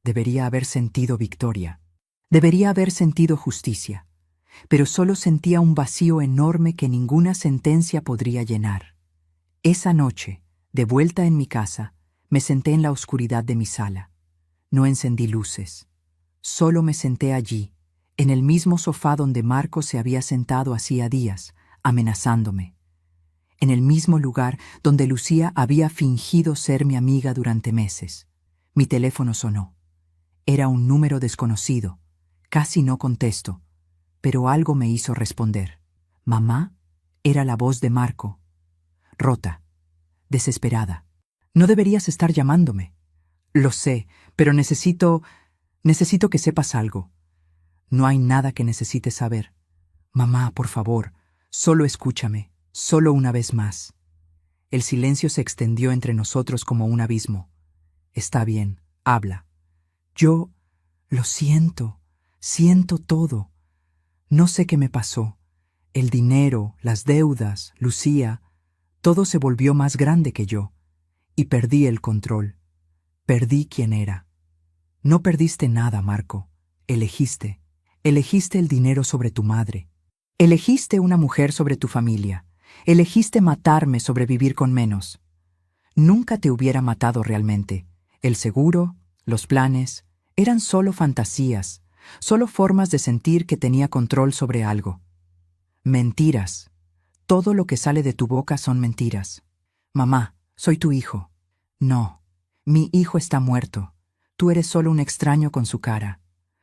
Debería haber sentido victoria. Debería haber sentido justicia. Pero solo sentía un vacío enorme que ninguna sentencia podría llenar. Esa noche, de vuelta en mi casa, me senté en la oscuridad de mi sala. No encendí luces. Solo me senté allí, en el mismo sofá donde Marco se había sentado hacía días, amenazándome. En el mismo lugar donde Lucía había fingido ser mi amiga durante meses. Mi teléfono sonó. Era un número desconocido. Casi no contesto, pero algo me hizo responder. «Mamá», era la voz de Marco. Rota, desesperada. «No deberías estar llamándome». «Lo sé, pero necesito que sepas algo». «No hay nada que necesites saber». «Mamá, por favor, solo escúchame, solo una vez más». El silencio se extendió entre nosotros como un abismo. «Está bien, habla». «Yo lo siento, siento todo. No sé qué me pasó. El dinero, las deudas, Lucía, todo se volvió más grande que yo. Y perdí el control. Perdí quién era». «No perdiste nada, Marco. Elegiste. Elegiste el dinero sobre tu madre. Elegiste una mujer sobre tu familia. Elegiste matarme sobre vivir con menos. Nunca te hubiera matado realmente. El seguro, los planes, eran solo fantasías, solo formas de sentir que tenía control sobre algo. Mentiras. Todo lo que sale de tu boca son mentiras. Mamá, soy tu hijo». «No, mi hijo está muerto. Tú eres solo un extraño con su cara».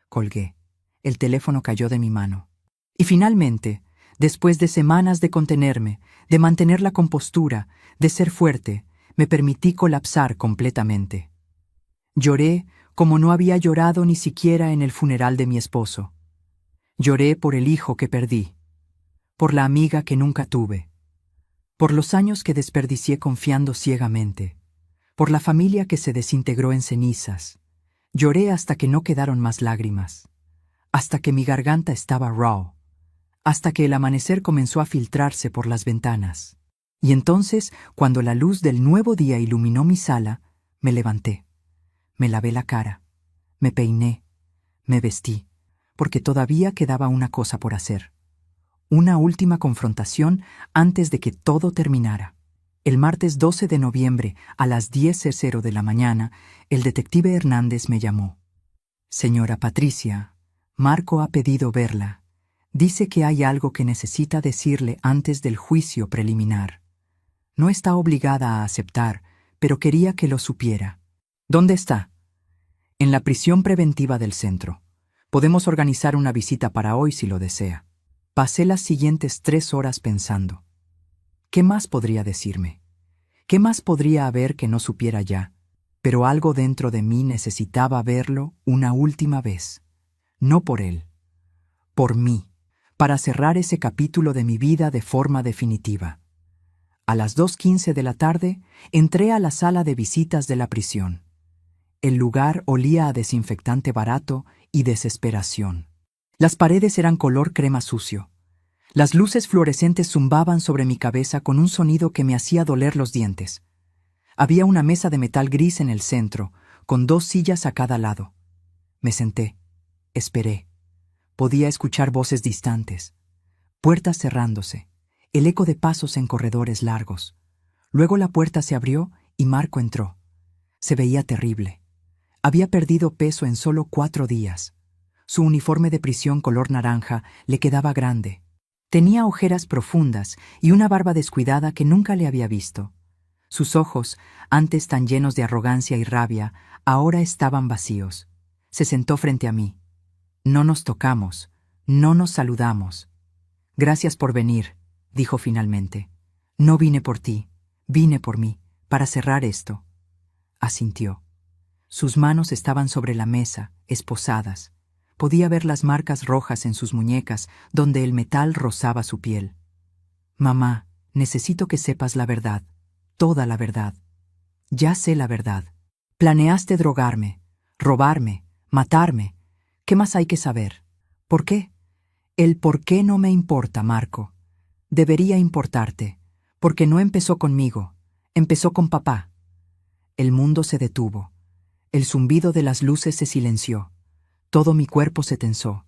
Colgué. El teléfono cayó de mi mano. Y finalmente, después de semanas de contenerme, de mantener la compostura, de ser fuerte, me permití colapsar completamente. Lloré como no había llorado ni siquiera en el funeral de mi esposo. Lloré por el hijo que perdí, por la amiga que nunca tuve, por los años que desperdicié confiando ciegamente, por la familia que se desintegró en cenizas. Lloré hasta que no quedaron más lágrimas, hasta que mi garganta estaba raw, hasta que el amanecer comenzó a filtrarse por las ventanas. Y entonces, cuando la luz del nuevo día iluminó mi sala, me levanté. Me lavé la cara, me peiné, me vestí, porque todavía quedaba una cosa por hacer. Una última confrontación antes de que todo terminara. El martes 12 de noviembre, a las 10:00 de la mañana, el detective Hernández me llamó. «Señora Patricia, Marco ha pedido verla. Dice que hay algo que necesita decirle antes del juicio preliminar. No está obligada a aceptar, pero quería que lo supiera». «¿Dónde está?» «En la prisión preventiva del centro. Podemos organizar una visita para hoy si lo desea». Pasé las siguientes 3 horas pensando. ¿Qué más podría decirme? ¿Qué más podría haber que no supiera ya? Pero algo dentro de mí necesitaba verlo una última vez. No por él, por mí, para cerrar ese capítulo de mi vida de forma definitiva. A las 2:15 de la tarde, entré a la sala de visitas de la prisión. El lugar olía a desinfectante barato y desesperación. Las paredes eran color crema sucio. Las luces fluorescentes zumbaban sobre mi cabeza con un sonido que me hacía doler los dientes. Había una mesa de metal gris en el centro, con 2 sillas a cada lado. Me senté. Esperé. Podía escuchar voces distantes. Puertas cerrándose. El eco de pasos en corredores largos. Luego la puerta se abrió y Marco entró. Se veía terrible. Había perdido peso en solo 4 días. Su uniforme de prisión color naranja le quedaba grande. Tenía ojeras profundas y una barba descuidada que nunca le había visto. Sus ojos, antes tan llenos de arrogancia y rabia, ahora estaban vacíos. Se sentó frente a mí. No nos tocamos, no nos saludamos. «Gracias por venir», dijo finalmente. «No vine por ti, vine por mí, para cerrar esto». Asintió. Sus manos estaban sobre la mesa, esposadas. Podía ver las marcas rojas en sus muñecas, donde el metal rozaba su piel. «Mamá, necesito que sepas la verdad, toda la verdad. Ya sé la verdad. Planeaste drogarme, robarme, matarme. ¿Qué más hay que saber? ¿Por qué? El por qué no me importa, Marco. Debería importarte, porque no empezó conmigo, empezó con papá». El mundo se detuvo. El zumbido de las luces se silenció. Todo mi cuerpo se tensó.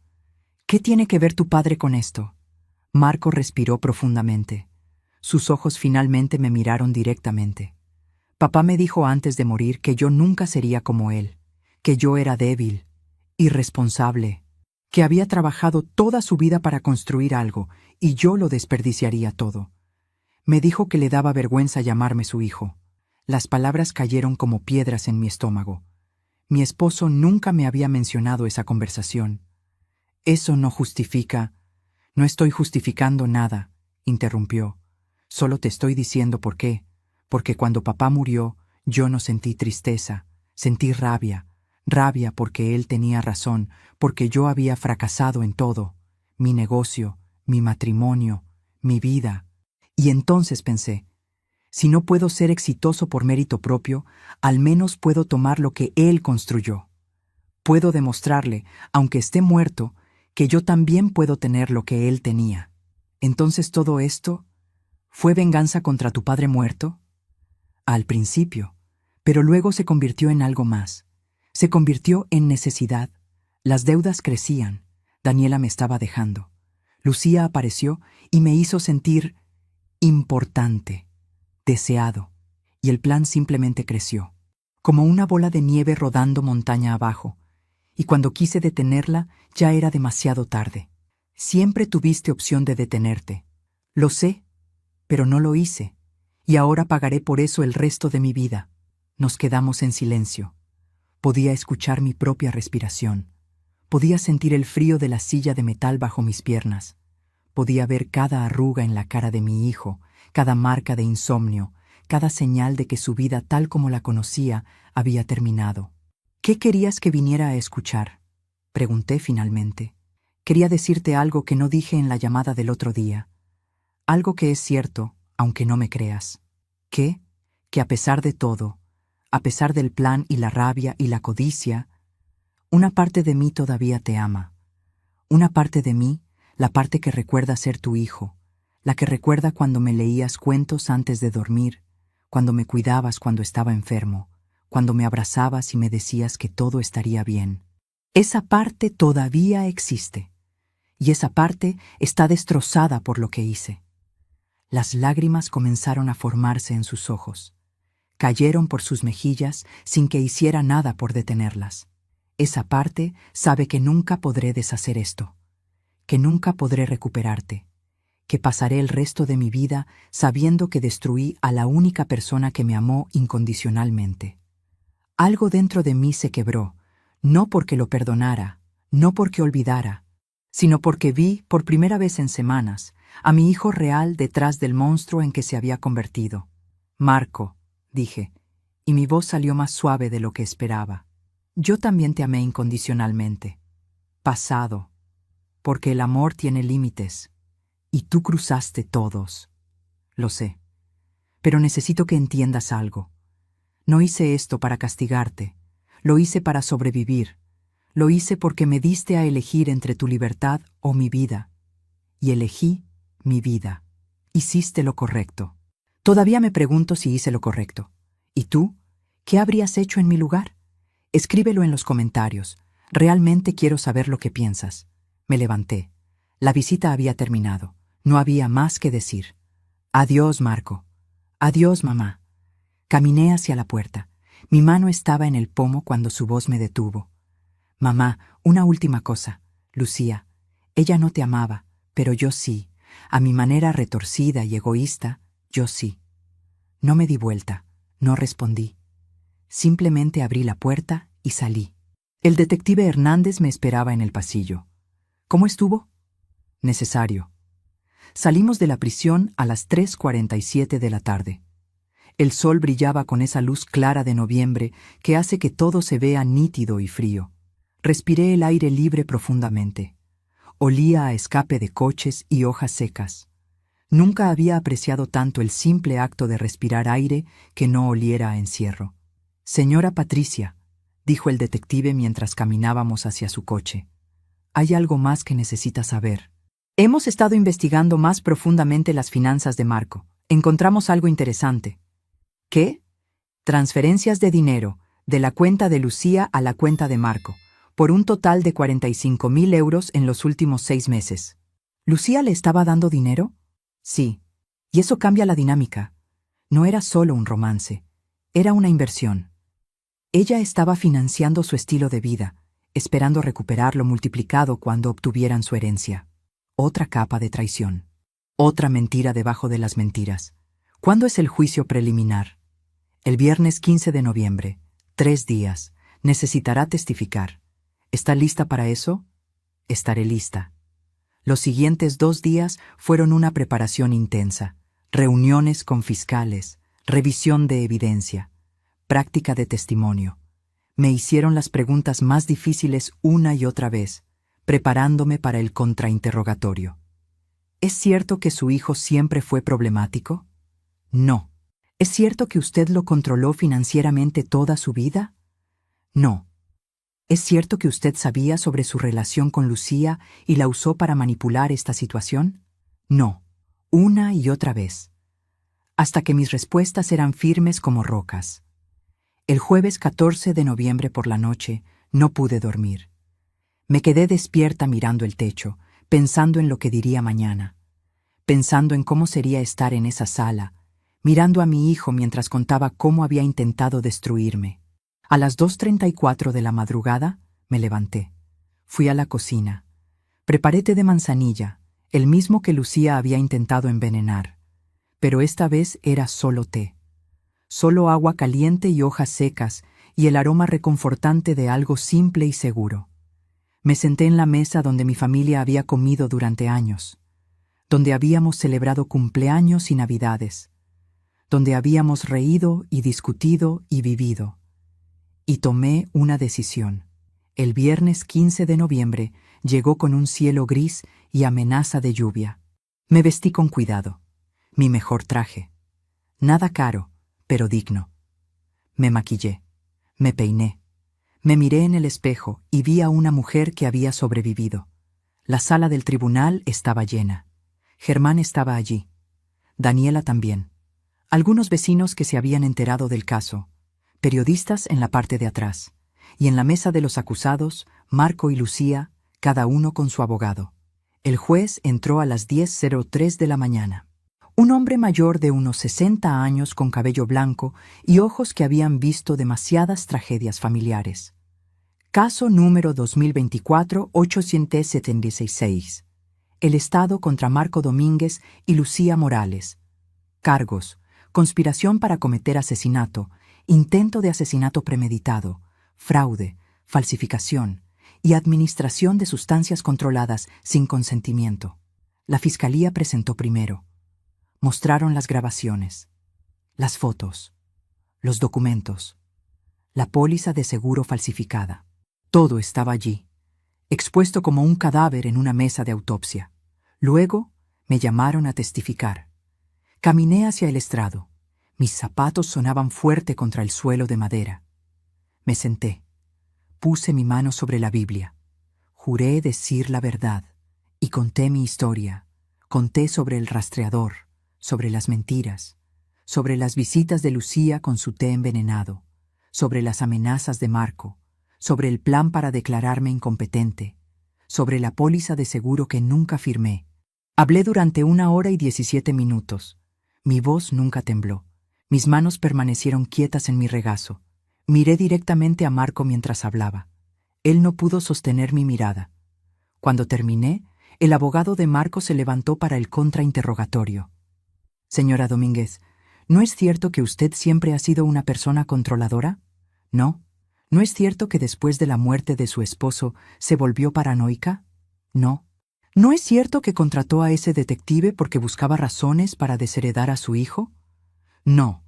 «¿Qué tiene que ver tu padre con esto?» Marco respiró profundamente. Sus ojos finalmente me miraron directamente. «Papá me dijo antes de morir que yo nunca sería como él, que yo era débil, irresponsable, que había trabajado toda su vida para construir algo y yo lo desperdiciaría todo. Me dijo que le daba vergüenza llamarme su hijo». Las palabras cayeron como piedras en mi estómago. Mi esposo nunca me había mencionado esa conversación. Eso no justifica. No estoy justificando nada, interrumpió. Solo te estoy diciendo por qué. Porque cuando papá murió, yo no sentí tristeza, sentí rabia. Rabia porque él tenía razón, porque yo había fracasado en todo. Mi negocio, mi matrimonio, mi vida. Y entonces pensé, si no puedo ser exitoso por mérito propio, al menos puedo tomar lo que él construyó. Puedo demostrarle, aunque esté muerto, que yo también puedo tener lo que él tenía. Entonces todo esto, ¿fue venganza contra tu padre muerto? Al principio, pero luego se convirtió en algo más. Se convirtió en necesidad. Las deudas crecían. Daniela me estaba dejando. Lucía apareció y me hizo sentir importante, deseado, y el plan simplemente creció, como una bola de nieve rodando montaña abajo, y cuando quise detenerla ya era demasiado tarde. Siempre tuviste opción de detenerte. Lo sé, pero no lo hice, y ahora pagaré por eso el resto de mi vida. Nos quedamos en silencio. Podía escuchar mi propia respiración. Podía sentir el frío de la silla de metal bajo mis piernas. Podía ver cada arruga en la cara de mi hijo, cada marca de insomnio, cada señal de que su vida tal como la conocía había terminado. ¿Qué querías que viniera a escuchar?, pregunté finalmente. Quería decirte algo que no dije en la llamada del otro día. Algo que es cierto, aunque no me creas. Que a pesar de todo, a pesar del plan y la rabia y la codicia, una parte de mí todavía te ama. Una parte de mí, la parte que recuerda ser tu hijo, la que recuerda cuando me leías cuentos antes de dormir, cuando me cuidabas cuando estaba enfermo, cuando me abrazabas y me decías que todo estaría bien. Esa parte todavía existe, y esa parte está destrozada por lo que hice. Las lágrimas comenzaron a formarse en sus ojos. Cayeron por sus mejillas sin que hiciera nada por detenerlas. Esa parte sabe que nunca podré deshacer esto, que nunca podré recuperarte, que pasaré el resto de mi vida sabiendo que destruí a la única persona que me amó incondicionalmente. Algo dentro de mí se quebró, no porque lo perdonara, no porque olvidara, sino porque vi, por primera vez en semanas, a mi hijo real detrás del monstruo en que se había convertido. Marco, dije, y mi voz salió más suave de lo que esperaba. Yo también te amé incondicionalmente. Pasado, porque el amor tiene límites, y tú cruzaste todos. Lo sé, pero necesito que entiendas algo. No hice esto para castigarte, lo hice para sobrevivir, lo hice porque me diste a elegir entre tu libertad o mi vida, y elegí mi vida. Hiciste lo correcto. Todavía me pregunto si hice lo correcto. ¿Y tú? ¿Qué habrías hecho en mi lugar? Escríbelo en los comentarios. Realmente quiero saber lo que piensas. Me levanté. La visita había terminado. No había más que decir. Adiós, Marco. Adiós, mamá. Caminé hacia la puerta. Mi mano estaba en el pomo cuando su voz me detuvo. Mamá, una última cosa. Lucía, ella no te amaba, pero yo sí. A mi manera retorcida y egoísta, yo sí. No me di vuelta, no respondí. Simplemente abrí la puerta y salí. El detective Hernández me esperaba en el pasillo. ¿Cómo estuvo? Necesario. Salimos de la prisión a las 3:47 de la tarde. El sol brillaba con esa luz clara de noviembre que hace que todo se vea nítido y frío. Respiré el aire libre profundamente. Olía a escape de coches y hojas secas. Nunca había apreciado tanto el simple acto de respirar aire que no oliera a encierro. Señora Patricia, dijo el detective mientras caminábamos hacia su coche. Hay algo más que necesita saber. Hemos estado investigando más profundamente las finanzas de Marco. Encontramos algo interesante. ¿Qué? Transferencias de dinero, de la cuenta de Lucía a la cuenta de Marco, por un total de 45.000 euros en los últimos 6 meses. ¿Lucía le estaba dando dinero? Sí. Y eso cambia la dinámica. No era solo un romance. Era una inversión. Ella estaba financiando su estilo de vida, esperando recuperarlo multiplicado cuando obtuvieran su herencia. Otra capa de traición. Otra mentira debajo de las mentiras. ¿Cuándo es el juicio preliminar? El viernes 15 de noviembre. 3 días. Necesitará testificar. ¿Está lista para eso? Estaré lista. Los siguientes 2 días fueron una preparación intensa. Reuniones con fiscales, revisión de evidencia, práctica de testimonio. Me hicieron las preguntas más difíciles una y otra vez, preparándome para el contrainterrogatorio. ¿Es cierto que su hijo siempre fue problemático? No. ¿Es cierto que usted lo controló financieramente toda su vida? No. ¿Es cierto que usted sabía sobre su relación con Lucía y la usó para manipular esta situación? No. Una y otra vez. Hasta que mis respuestas eran firmes como rocas. El jueves 14 de noviembre por la noche no pude dormir. Me quedé despierta mirando el techo, pensando en lo que diría mañana, pensando en cómo sería estar en esa sala, mirando a mi hijo mientras contaba cómo había intentado destruirme. A las 2:34 de la madrugada me levanté. Fui a la cocina. Preparé té de manzanilla, el mismo que Lucía había intentado envenenar. Pero esta vez era solo té. Solo agua caliente y hojas secas y el aroma reconfortante de algo simple y seguro. Me senté en la mesa donde mi familia había comido durante años, donde habíamos celebrado cumpleaños y navidades, donde habíamos reído y discutido y vivido. Y tomé una decisión. El viernes 15 de noviembre llegó con un cielo gris y amenaza de lluvia. Me vestí con cuidado. Mi mejor traje. Nada caro, pero digno. Me maquillé. Me peiné. Me miré en el espejo y vi a una mujer que había sobrevivido. La sala del tribunal estaba llena. Germán estaba allí. Daniela también. Algunos vecinos que se habían enterado del caso. Periodistas en la parte de atrás. Y en la mesa de los acusados, Marco y Lucía, cada uno con su abogado. El juez entró a las 10:03 de la mañana. Un hombre mayor de unos 60 años con cabello blanco y ojos que habían visto demasiadas tragedias familiares. Caso número 2024-876. El Estado contra Marco Domínguez y Lucía Morales. Cargos: conspiración para cometer asesinato, intento de asesinato premeditado, fraude, falsificación y administración de sustancias controladas sin consentimiento. La Fiscalía presentó primero. Mostraron las grabaciones, las fotos, los documentos, la póliza de seguro falsificada. Todo estaba allí, expuesto como un cadáver en una mesa de autopsia. Luego me llamaron a testificar. Caminé hacia el estrado. Mis zapatos sonaban fuerte contra el suelo de madera. Me senté. Puse mi mano sobre la Biblia. Juré decir la verdad y conté mi historia. Conté sobre el rastreador, sobre las mentiras, sobre las visitas de Lucía con su té envenenado, sobre las amenazas de Marco, sobre el plan para declararme incompetente, sobre la póliza de seguro que nunca firmé. Hablé durante 1 hora y 17 minutos. Mi voz nunca tembló. Mis manos permanecieron quietas en mi regazo. Miré directamente a Marco mientras hablaba. Él no pudo sostener mi mirada. Cuando terminé, el abogado de Marco se levantó para el contrainterrogatorio. Señora Domínguez, ¿no es cierto que usted siempre ha sido una persona controladora? ¿No? ¿No es cierto que después de la muerte de su esposo se volvió paranoica? No. ¿No es cierto que contrató a ese detective porque buscaba razones para desheredar a su hijo? No.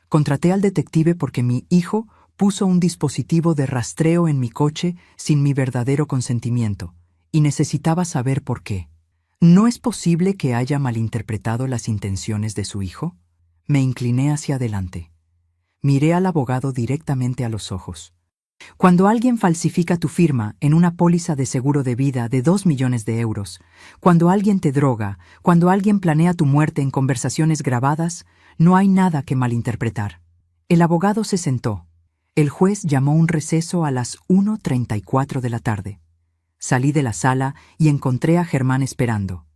Contraté al detective porque mi hijo puso un dispositivo de rastreo en mi coche sin mi verdadero consentimiento, y necesitaba saber por qué. ¿No es posible que haya malinterpretado las intenciones de su hijo? Me incliné hacia adelante. Miré al abogado directamente a los ojos. Cuando alguien falsifica tu firma en una póliza de seguro de vida de 2 millones de euros, cuando alguien te droga, cuando alguien planea tu muerte en conversaciones grabadas, no hay nada que malinterpretar. El abogado se sentó. El juez llamó un receso a las 1:34 de la tarde. Salí de la sala y encontré a Germán esperando.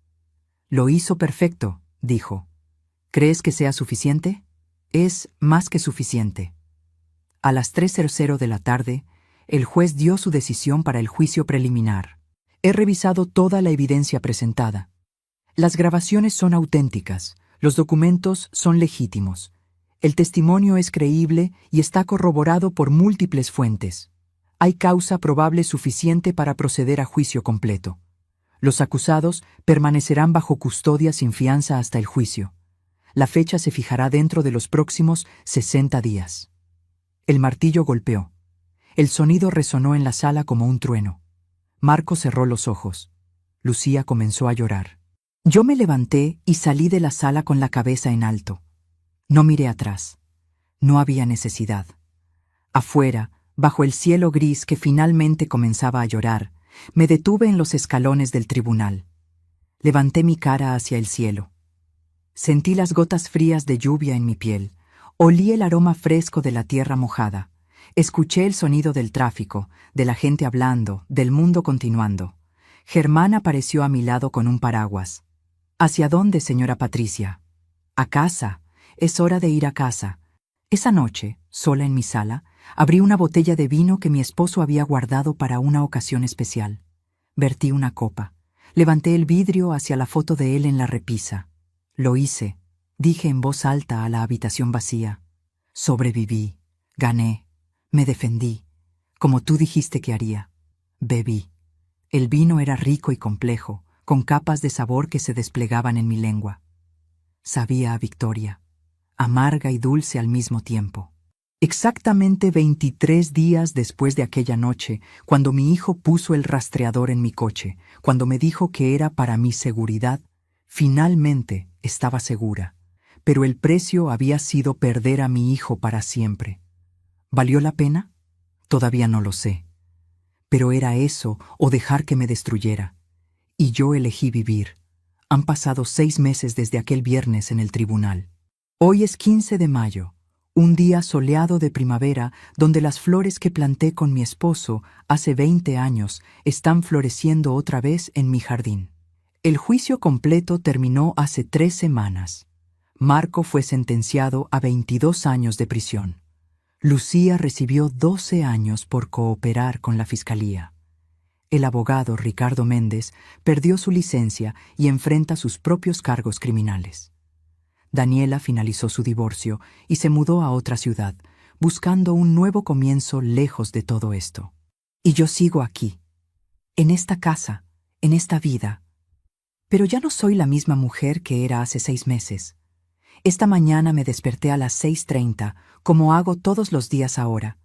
Lo hizo perfecto, dijo. ¿Crees que sea suficiente? Es más que suficiente. A las 3:00 de la tarde, el juez dio su decisión para el juicio preliminar. He revisado toda la evidencia presentada. Las grabaciones son auténticas, los documentos son legítimos. El testimonio es creíble y está corroborado por múltiples fuentes. Hay causa probable suficiente para proceder a juicio completo. Los acusados permanecerán bajo custodia sin fianza hasta el juicio. La fecha se fijará dentro de los próximos 60 días. El martillo golpeó. El sonido resonó en la sala como un trueno. Marco cerró los ojos. Lucía comenzó a llorar. Yo me levanté y salí de la sala con la cabeza en alto. No miré atrás. No había necesidad. Afuera, bajo el cielo gris que finalmente comenzaba a llorar, me detuve en los escalones del tribunal. Levanté mi cara hacia el cielo. Sentí las gotas frías de lluvia en mi piel. Olí el aroma fresco de la tierra mojada. Escuché el sonido del tráfico, de la gente hablando, del mundo continuando. Germán apareció a mi lado con un paraguas. ¿Hacia dónde, señora Patricia? A casa. Es hora de ir a casa. Esa noche, sola en mi sala, abrí una botella de vino que mi esposo había guardado para una ocasión especial. Vertí una copa. Levanté el vidrio hacia la foto de él en la repisa. Lo hice. Dije en voz alta a la habitación vacía. Sobreviví. Gané. Me defendí. Como tú dijiste que haría. Bebí. El vino era rico y complejo, con capas de sabor que se desplegaban en mi lengua. Sabía a victoria. Amarga y dulce al mismo tiempo. Exactamente 23 días después de aquella noche, cuando mi hijo puso el rastreador en mi coche, cuando me dijo que era para mi seguridad, finalmente estaba segura. Pero el precio había sido perder a mi hijo para siempre. ¿Valió la pena? Todavía no lo sé. Pero era eso o dejar que me destruyera. Y yo elegí vivir. Han pasado 6 meses desde aquel viernes en el tribunal. Hoy es 15 de mayo, un día soleado de primavera donde las flores que planté con mi esposo hace 20 años están floreciendo otra vez en mi jardín. El juicio completo terminó hace 3 semanas. Marco fue sentenciado a 22 años de prisión. Lucía recibió 12 años por cooperar con la fiscalía. El abogado Ricardo Méndez perdió su licencia y enfrenta sus propios cargos criminales. Daniela finalizó su divorcio y se mudó a otra ciudad, buscando un nuevo comienzo lejos de todo esto. Y yo sigo aquí, en esta casa, en esta vida. Pero ya no soy la misma mujer que era hace 6 meses. Esta mañana me desperté a las 6:30, como hago todos los días ahora.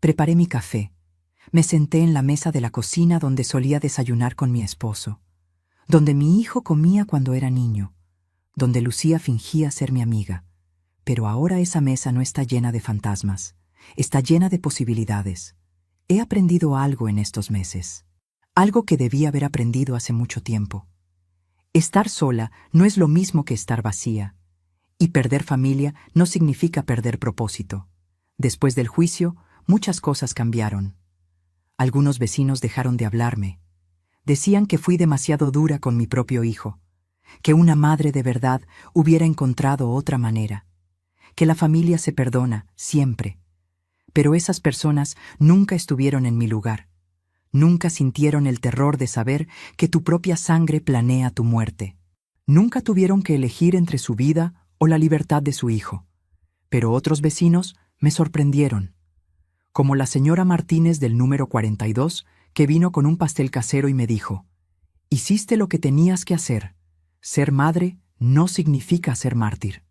Preparé mi café. Me senté en la mesa de la cocina donde solía desayunar con mi esposo, donde mi hijo comía cuando era niño, donde Lucía fingía ser mi amiga. Pero ahora esa mesa no está llena de fantasmas, está llena de posibilidades. He aprendido algo en estos meses, algo que debía haber aprendido hace mucho tiempo. Estar sola no es lo mismo que estar vacía, y perder familia no significa perder propósito. Después del juicio, muchas cosas cambiaron. Algunos vecinos dejaron de hablarme. Decían que fui demasiado dura con mi propio hijo, que una madre de verdad hubiera encontrado otra manera, que la familia se perdona siempre. Pero esas personas nunca estuvieron en mi lugar. Nunca sintieron el terror de saber que tu propia sangre planea tu muerte. Nunca tuvieron que elegir entre su vida o la libertad de su hijo. Pero otros vecinos me sorprendieron, como la señora Martínez del número 42, que vino con un pastel casero y me dijo: «Hiciste lo que tenías que hacer. Ser madre no significa ser mártir».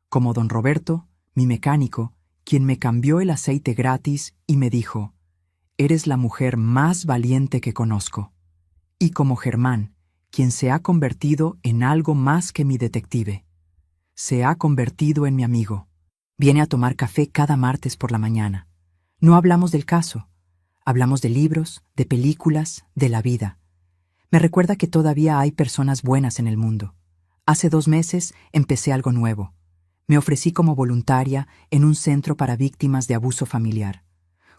Como don Roberto, mi mecánico, quien me cambió el aceite gratis y me dijo: «Eres la mujer más valiente que conozco». Y como Germán, quien se ha convertido en algo más que mi detective. Se ha convertido en mi amigo. Viene a tomar café cada martes por la mañana. No hablamos del caso. Hablamos de libros, de películas, de la vida. Me recuerda que todavía hay personas buenas en el mundo. Hace 2 meses empecé algo nuevo. Me ofrecí como voluntaria en un centro para víctimas de abuso familiar.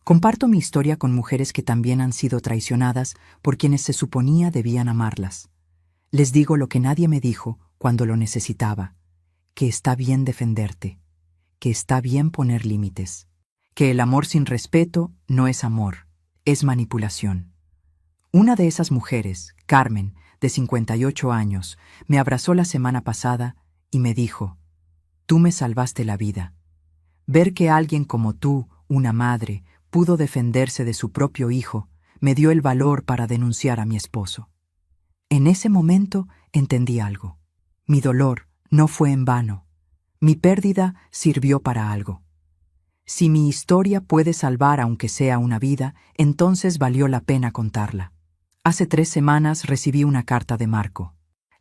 Comparto mi historia con mujeres que también han sido traicionadas por quienes se suponía debían amarlas. Les digo lo que nadie me dijo cuando lo necesitaba: que está bien defenderte, que está bien poner límites, que el amor sin respeto no es amor, es manipulación. Una de esas mujeres, Carmen, de 58 años, me abrazó la semana pasada y me dijo: «Tú me salvaste la vida. Ver que alguien como tú, una madre, pudo defenderse de su propio hijo, me dio el valor para denunciar a mi esposo. En ese momento entendí algo. Mi dolor no fue en vano. Mi pérdida sirvió para algo. Si mi historia puede salvar aunque sea una vida, entonces valió la pena contarla. Hace 3 semanas recibí una carta de Marco.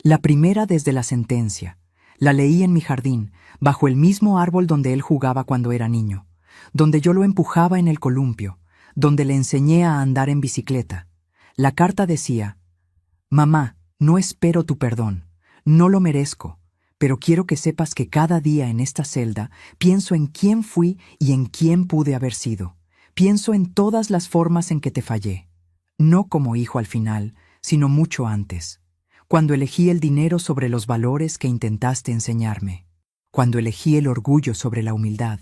La primera desde la sentencia. La leí en mi jardín, bajo el mismo árbol donde él jugaba cuando era niño, donde yo lo empujaba en el columpio, donde le enseñé a andar en bicicleta. La carta decía: «Mamá, no espero tu perdón, no lo merezco, pero quiero que sepas que cada día en esta celda pienso en quién fui y en quién pude haber sido. Pienso en todas las formas en que te fallé. No como hijo al final, sino mucho antes. Cuando elegí el dinero sobre los valores que intentaste enseñarme. Cuando elegí el orgullo sobre la humildad.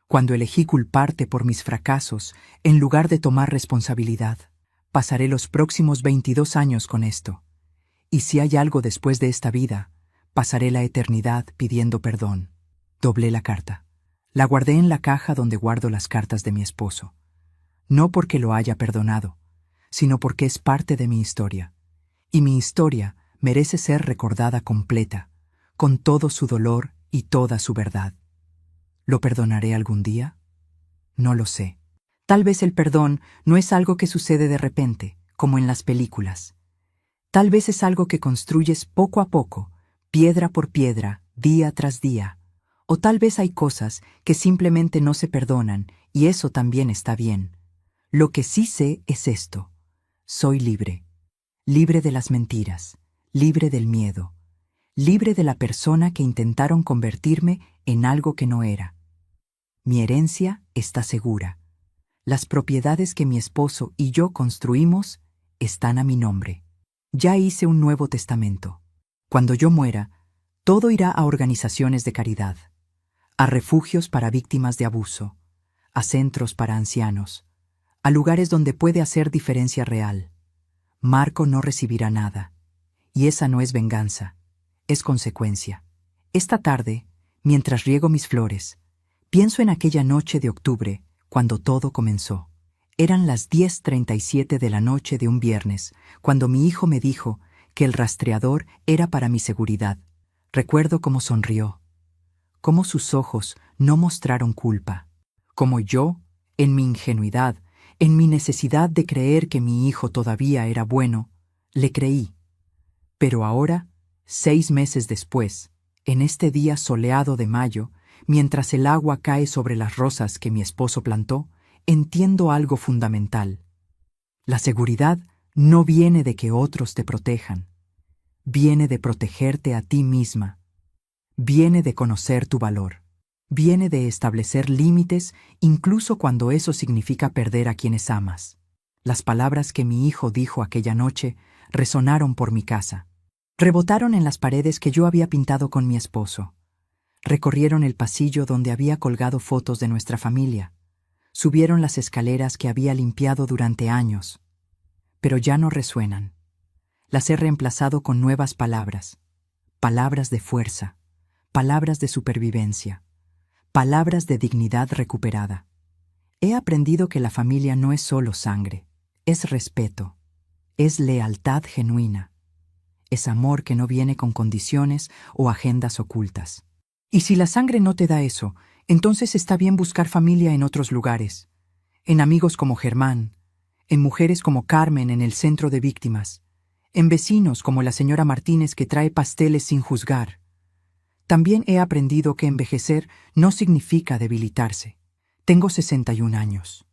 Cuando elegí culparte por mis fracasos en lugar de tomar responsabilidad. Pasaré los próximos 22 años con esto. Y si hay algo después de esta vida, pasaré la eternidad pidiendo perdón». Doblé la carta. La guardé en la caja donde guardo las cartas de mi esposo. No porque lo haya perdonado, sino porque es parte de mi historia. Y mi historia merece ser recordada completa, con todo su dolor y toda su verdad. ¿Lo perdonaré algún día? No lo sé. Tal vez el perdón no es algo que sucede de repente, como en las películas. Tal vez es algo que construyes poco a poco, piedra por piedra, día tras día. O tal vez hay cosas que simplemente no se perdonan y eso también está bien. Lo que sí sé es esto: soy libre. Libre de las mentiras, libre del miedo, libre de la persona que intentaron convertirme en algo que no era. Mi herencia está segura. Las propiedades que mi esposo y yo construimos están a mi nombre. Ya hice un nuevo testamento. Cuando yo muera, todo irá a organizaciones de caridad, a refugios para víctimas de abuso, a centros para ancianos, a lugares donde puede hacer diferencia real. Marco no recibirá nada, y esa no es venganza, es consecuencia. Esta tarde, mientras riego mis flores, pienso en aquella noche de octubre, cuando todo comenzó. Eran las 10:37 de la noche de un viernes, cuando mi hijo me dijo que el rastreador era para mi seguridad. Recuerdo cómo sonrió, cómo sus ojos no mostraron culpa, como yo, en mi ingenuidad, en mi necesidad de creer que mi hijo todavía era bueno, le creí. Pero ahora, 6 meses después, en este día soleado de mayo, mientras el agua cae sobre las rosas que mi esposo plantó, entiendo algo fundamental. La seguridad no viene de que otros te protejan. Viene de protegerte a ti misma. Viene de conocer tu valor. Viene de establecer límites incluso cuando eso significa perder a quienes amas. Las palabras que mi hijo dijo aquella noche resonaron por mi casa. Rebotaron en las paredes que yo había pintado con mi esposo. Recorrieron el pasillo donde había colgado fotos de nuestra familia. Subieron las escaleras que había limpiado durante años. Pero ya no resuenan. Las he reemplazado con nuevas palabras. Palabras de fuerza. Palabras de supervivencia. Palabras de dignidad recuperada. He aprendido que la familia no es solo sangre, es respeto, es lealtad genuina, es amor que no viene con condiciones o agendas ocultas. Y si la sangre no te da eso, entonces está bien buscar familia en otros lugares, en amigos como Germán, en mujeres como Carmen en el centro de víctimas, en vecinos como la señora Martínez que trae pasteles sin juzgar. También he aprendido que envejecer no significa debilitarse. Tengo 61 años.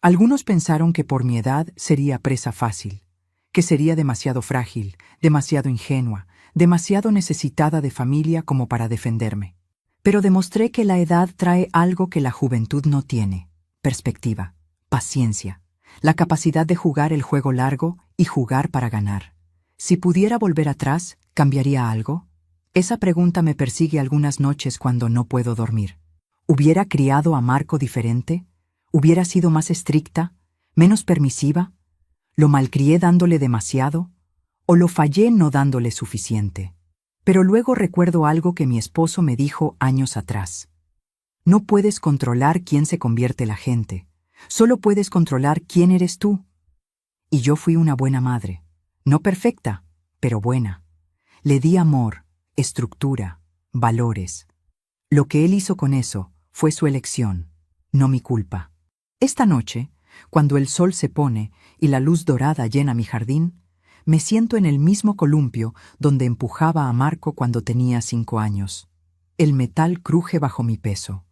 Algunos pensaron que por mi edad sería presa fácil, que sería demasiado frágil, demasiado ingenua, demasiado necesitada de familia como para defenderme. Pero demostré que la edad trae algo que la juventud no tiene: perspectiva, paciencia, la capacidad de jugar el juego largo y jugar para ganar. Si pudiera volver atrás, ¿cambiaría algo? Esa pregunta me persigue algunas noches cuando no puedo dormir. ¿Hubiera criado a Marco diferente? ¿Hubiera sido más estricta? ¿Menos permisiva? ¿Lo malcrié dándole demasiado? ¿O lo fallé no dándole suficiente? Pero luego recuerdo algo que mi esposo me dijo años atrás. No puedes controlar quién se convierte la gente. Solo puedes controlar quién eres tú. Y yo fui una buena madre. No perfecta, pero buena. Le di amor, estructura, valores. Lo que él hizo con eso fue su elección, no mi culpa. Esta noche, cuando el sol se pone y la luz dorada llena mi jardín, me siento en el mismo columpio donde empujaba a Marco cuando tenía 5 años. El metal cruje bajo mi peso.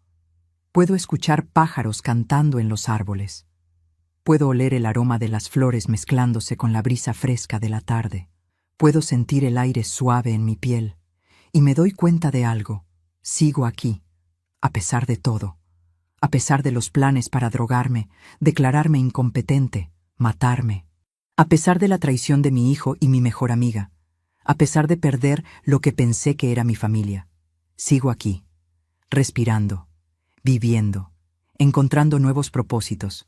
Puedo escuchar pájaros cantando en los árboles. Puedo oler el aroma de las flores mezclándose con la brisa fresca de la tarde. Puedo sentir el aire suave en mi piel. Y me doy cuenta de algo. Sigo aquí, a pesar de todo. A pesar de los planes para drogarme, declararme incompetente, matarme. A pesar de la traición de mi hijo y mi mejor amiga. A pesar de perder lo que pensé que era mi familia. Sigo aquí, respirando, viviendo, encontrando nuevos propósitos,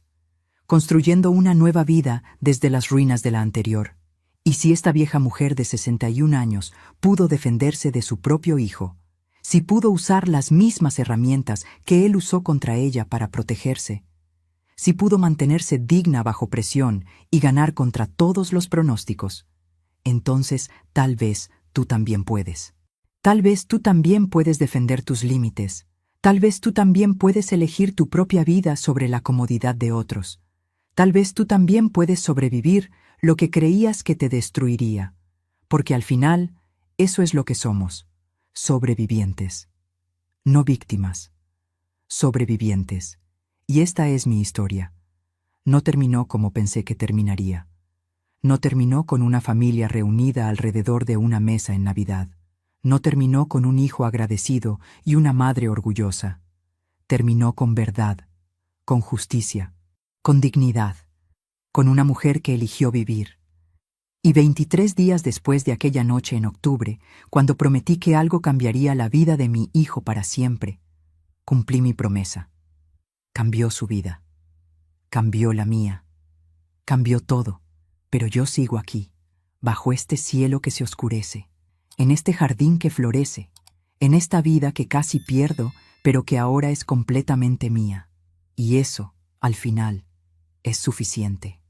construyendo una nueva vida desde las ruinas de la anterior. Y si esta vieja mujer de 61 años pudo defenderse de su propio hijo, si pudo usar las mismas herramientas que él usó contra ella para protegerse, si pudo mantenerse digna bajo presión y ganar contra todos los pronósticos, entonces tal vez tú también puedes. Tal vez tú también puedes defender tus límites. Tal vez tú también puedes elegir tu propia vida sobre la comodidad de otros. Tal vez tú también puedes sobrevivir lo que creías que te destruiría, porque al final eso es lo que somos, sobrevivientes. No víctimas, sobrevivientes. Y esta es mi historia. No terminó como pensé que terminaría. No terminó con una familia reunida alrededor de una mesa en Navidad. No terminó con un hijo agradecido y una madre orgullosa. Terminó con verdad, con justicia, con dignidad, con una mujer que eligió vivir. Y 23 días después de aquella noche en octubre, cuando prometí que algo cambiaría la vida de mi hijo para siempre, cumplí mi promesa. Cambió su vida. Cambió la mía. Cambió todo. Pero yo sigo aquí, bajo este cielo que se oscurece, en este jardín que florece, en esta vida que casi pierdo, pero que ahora es completamente mía. Y eso, al final, es suficiente.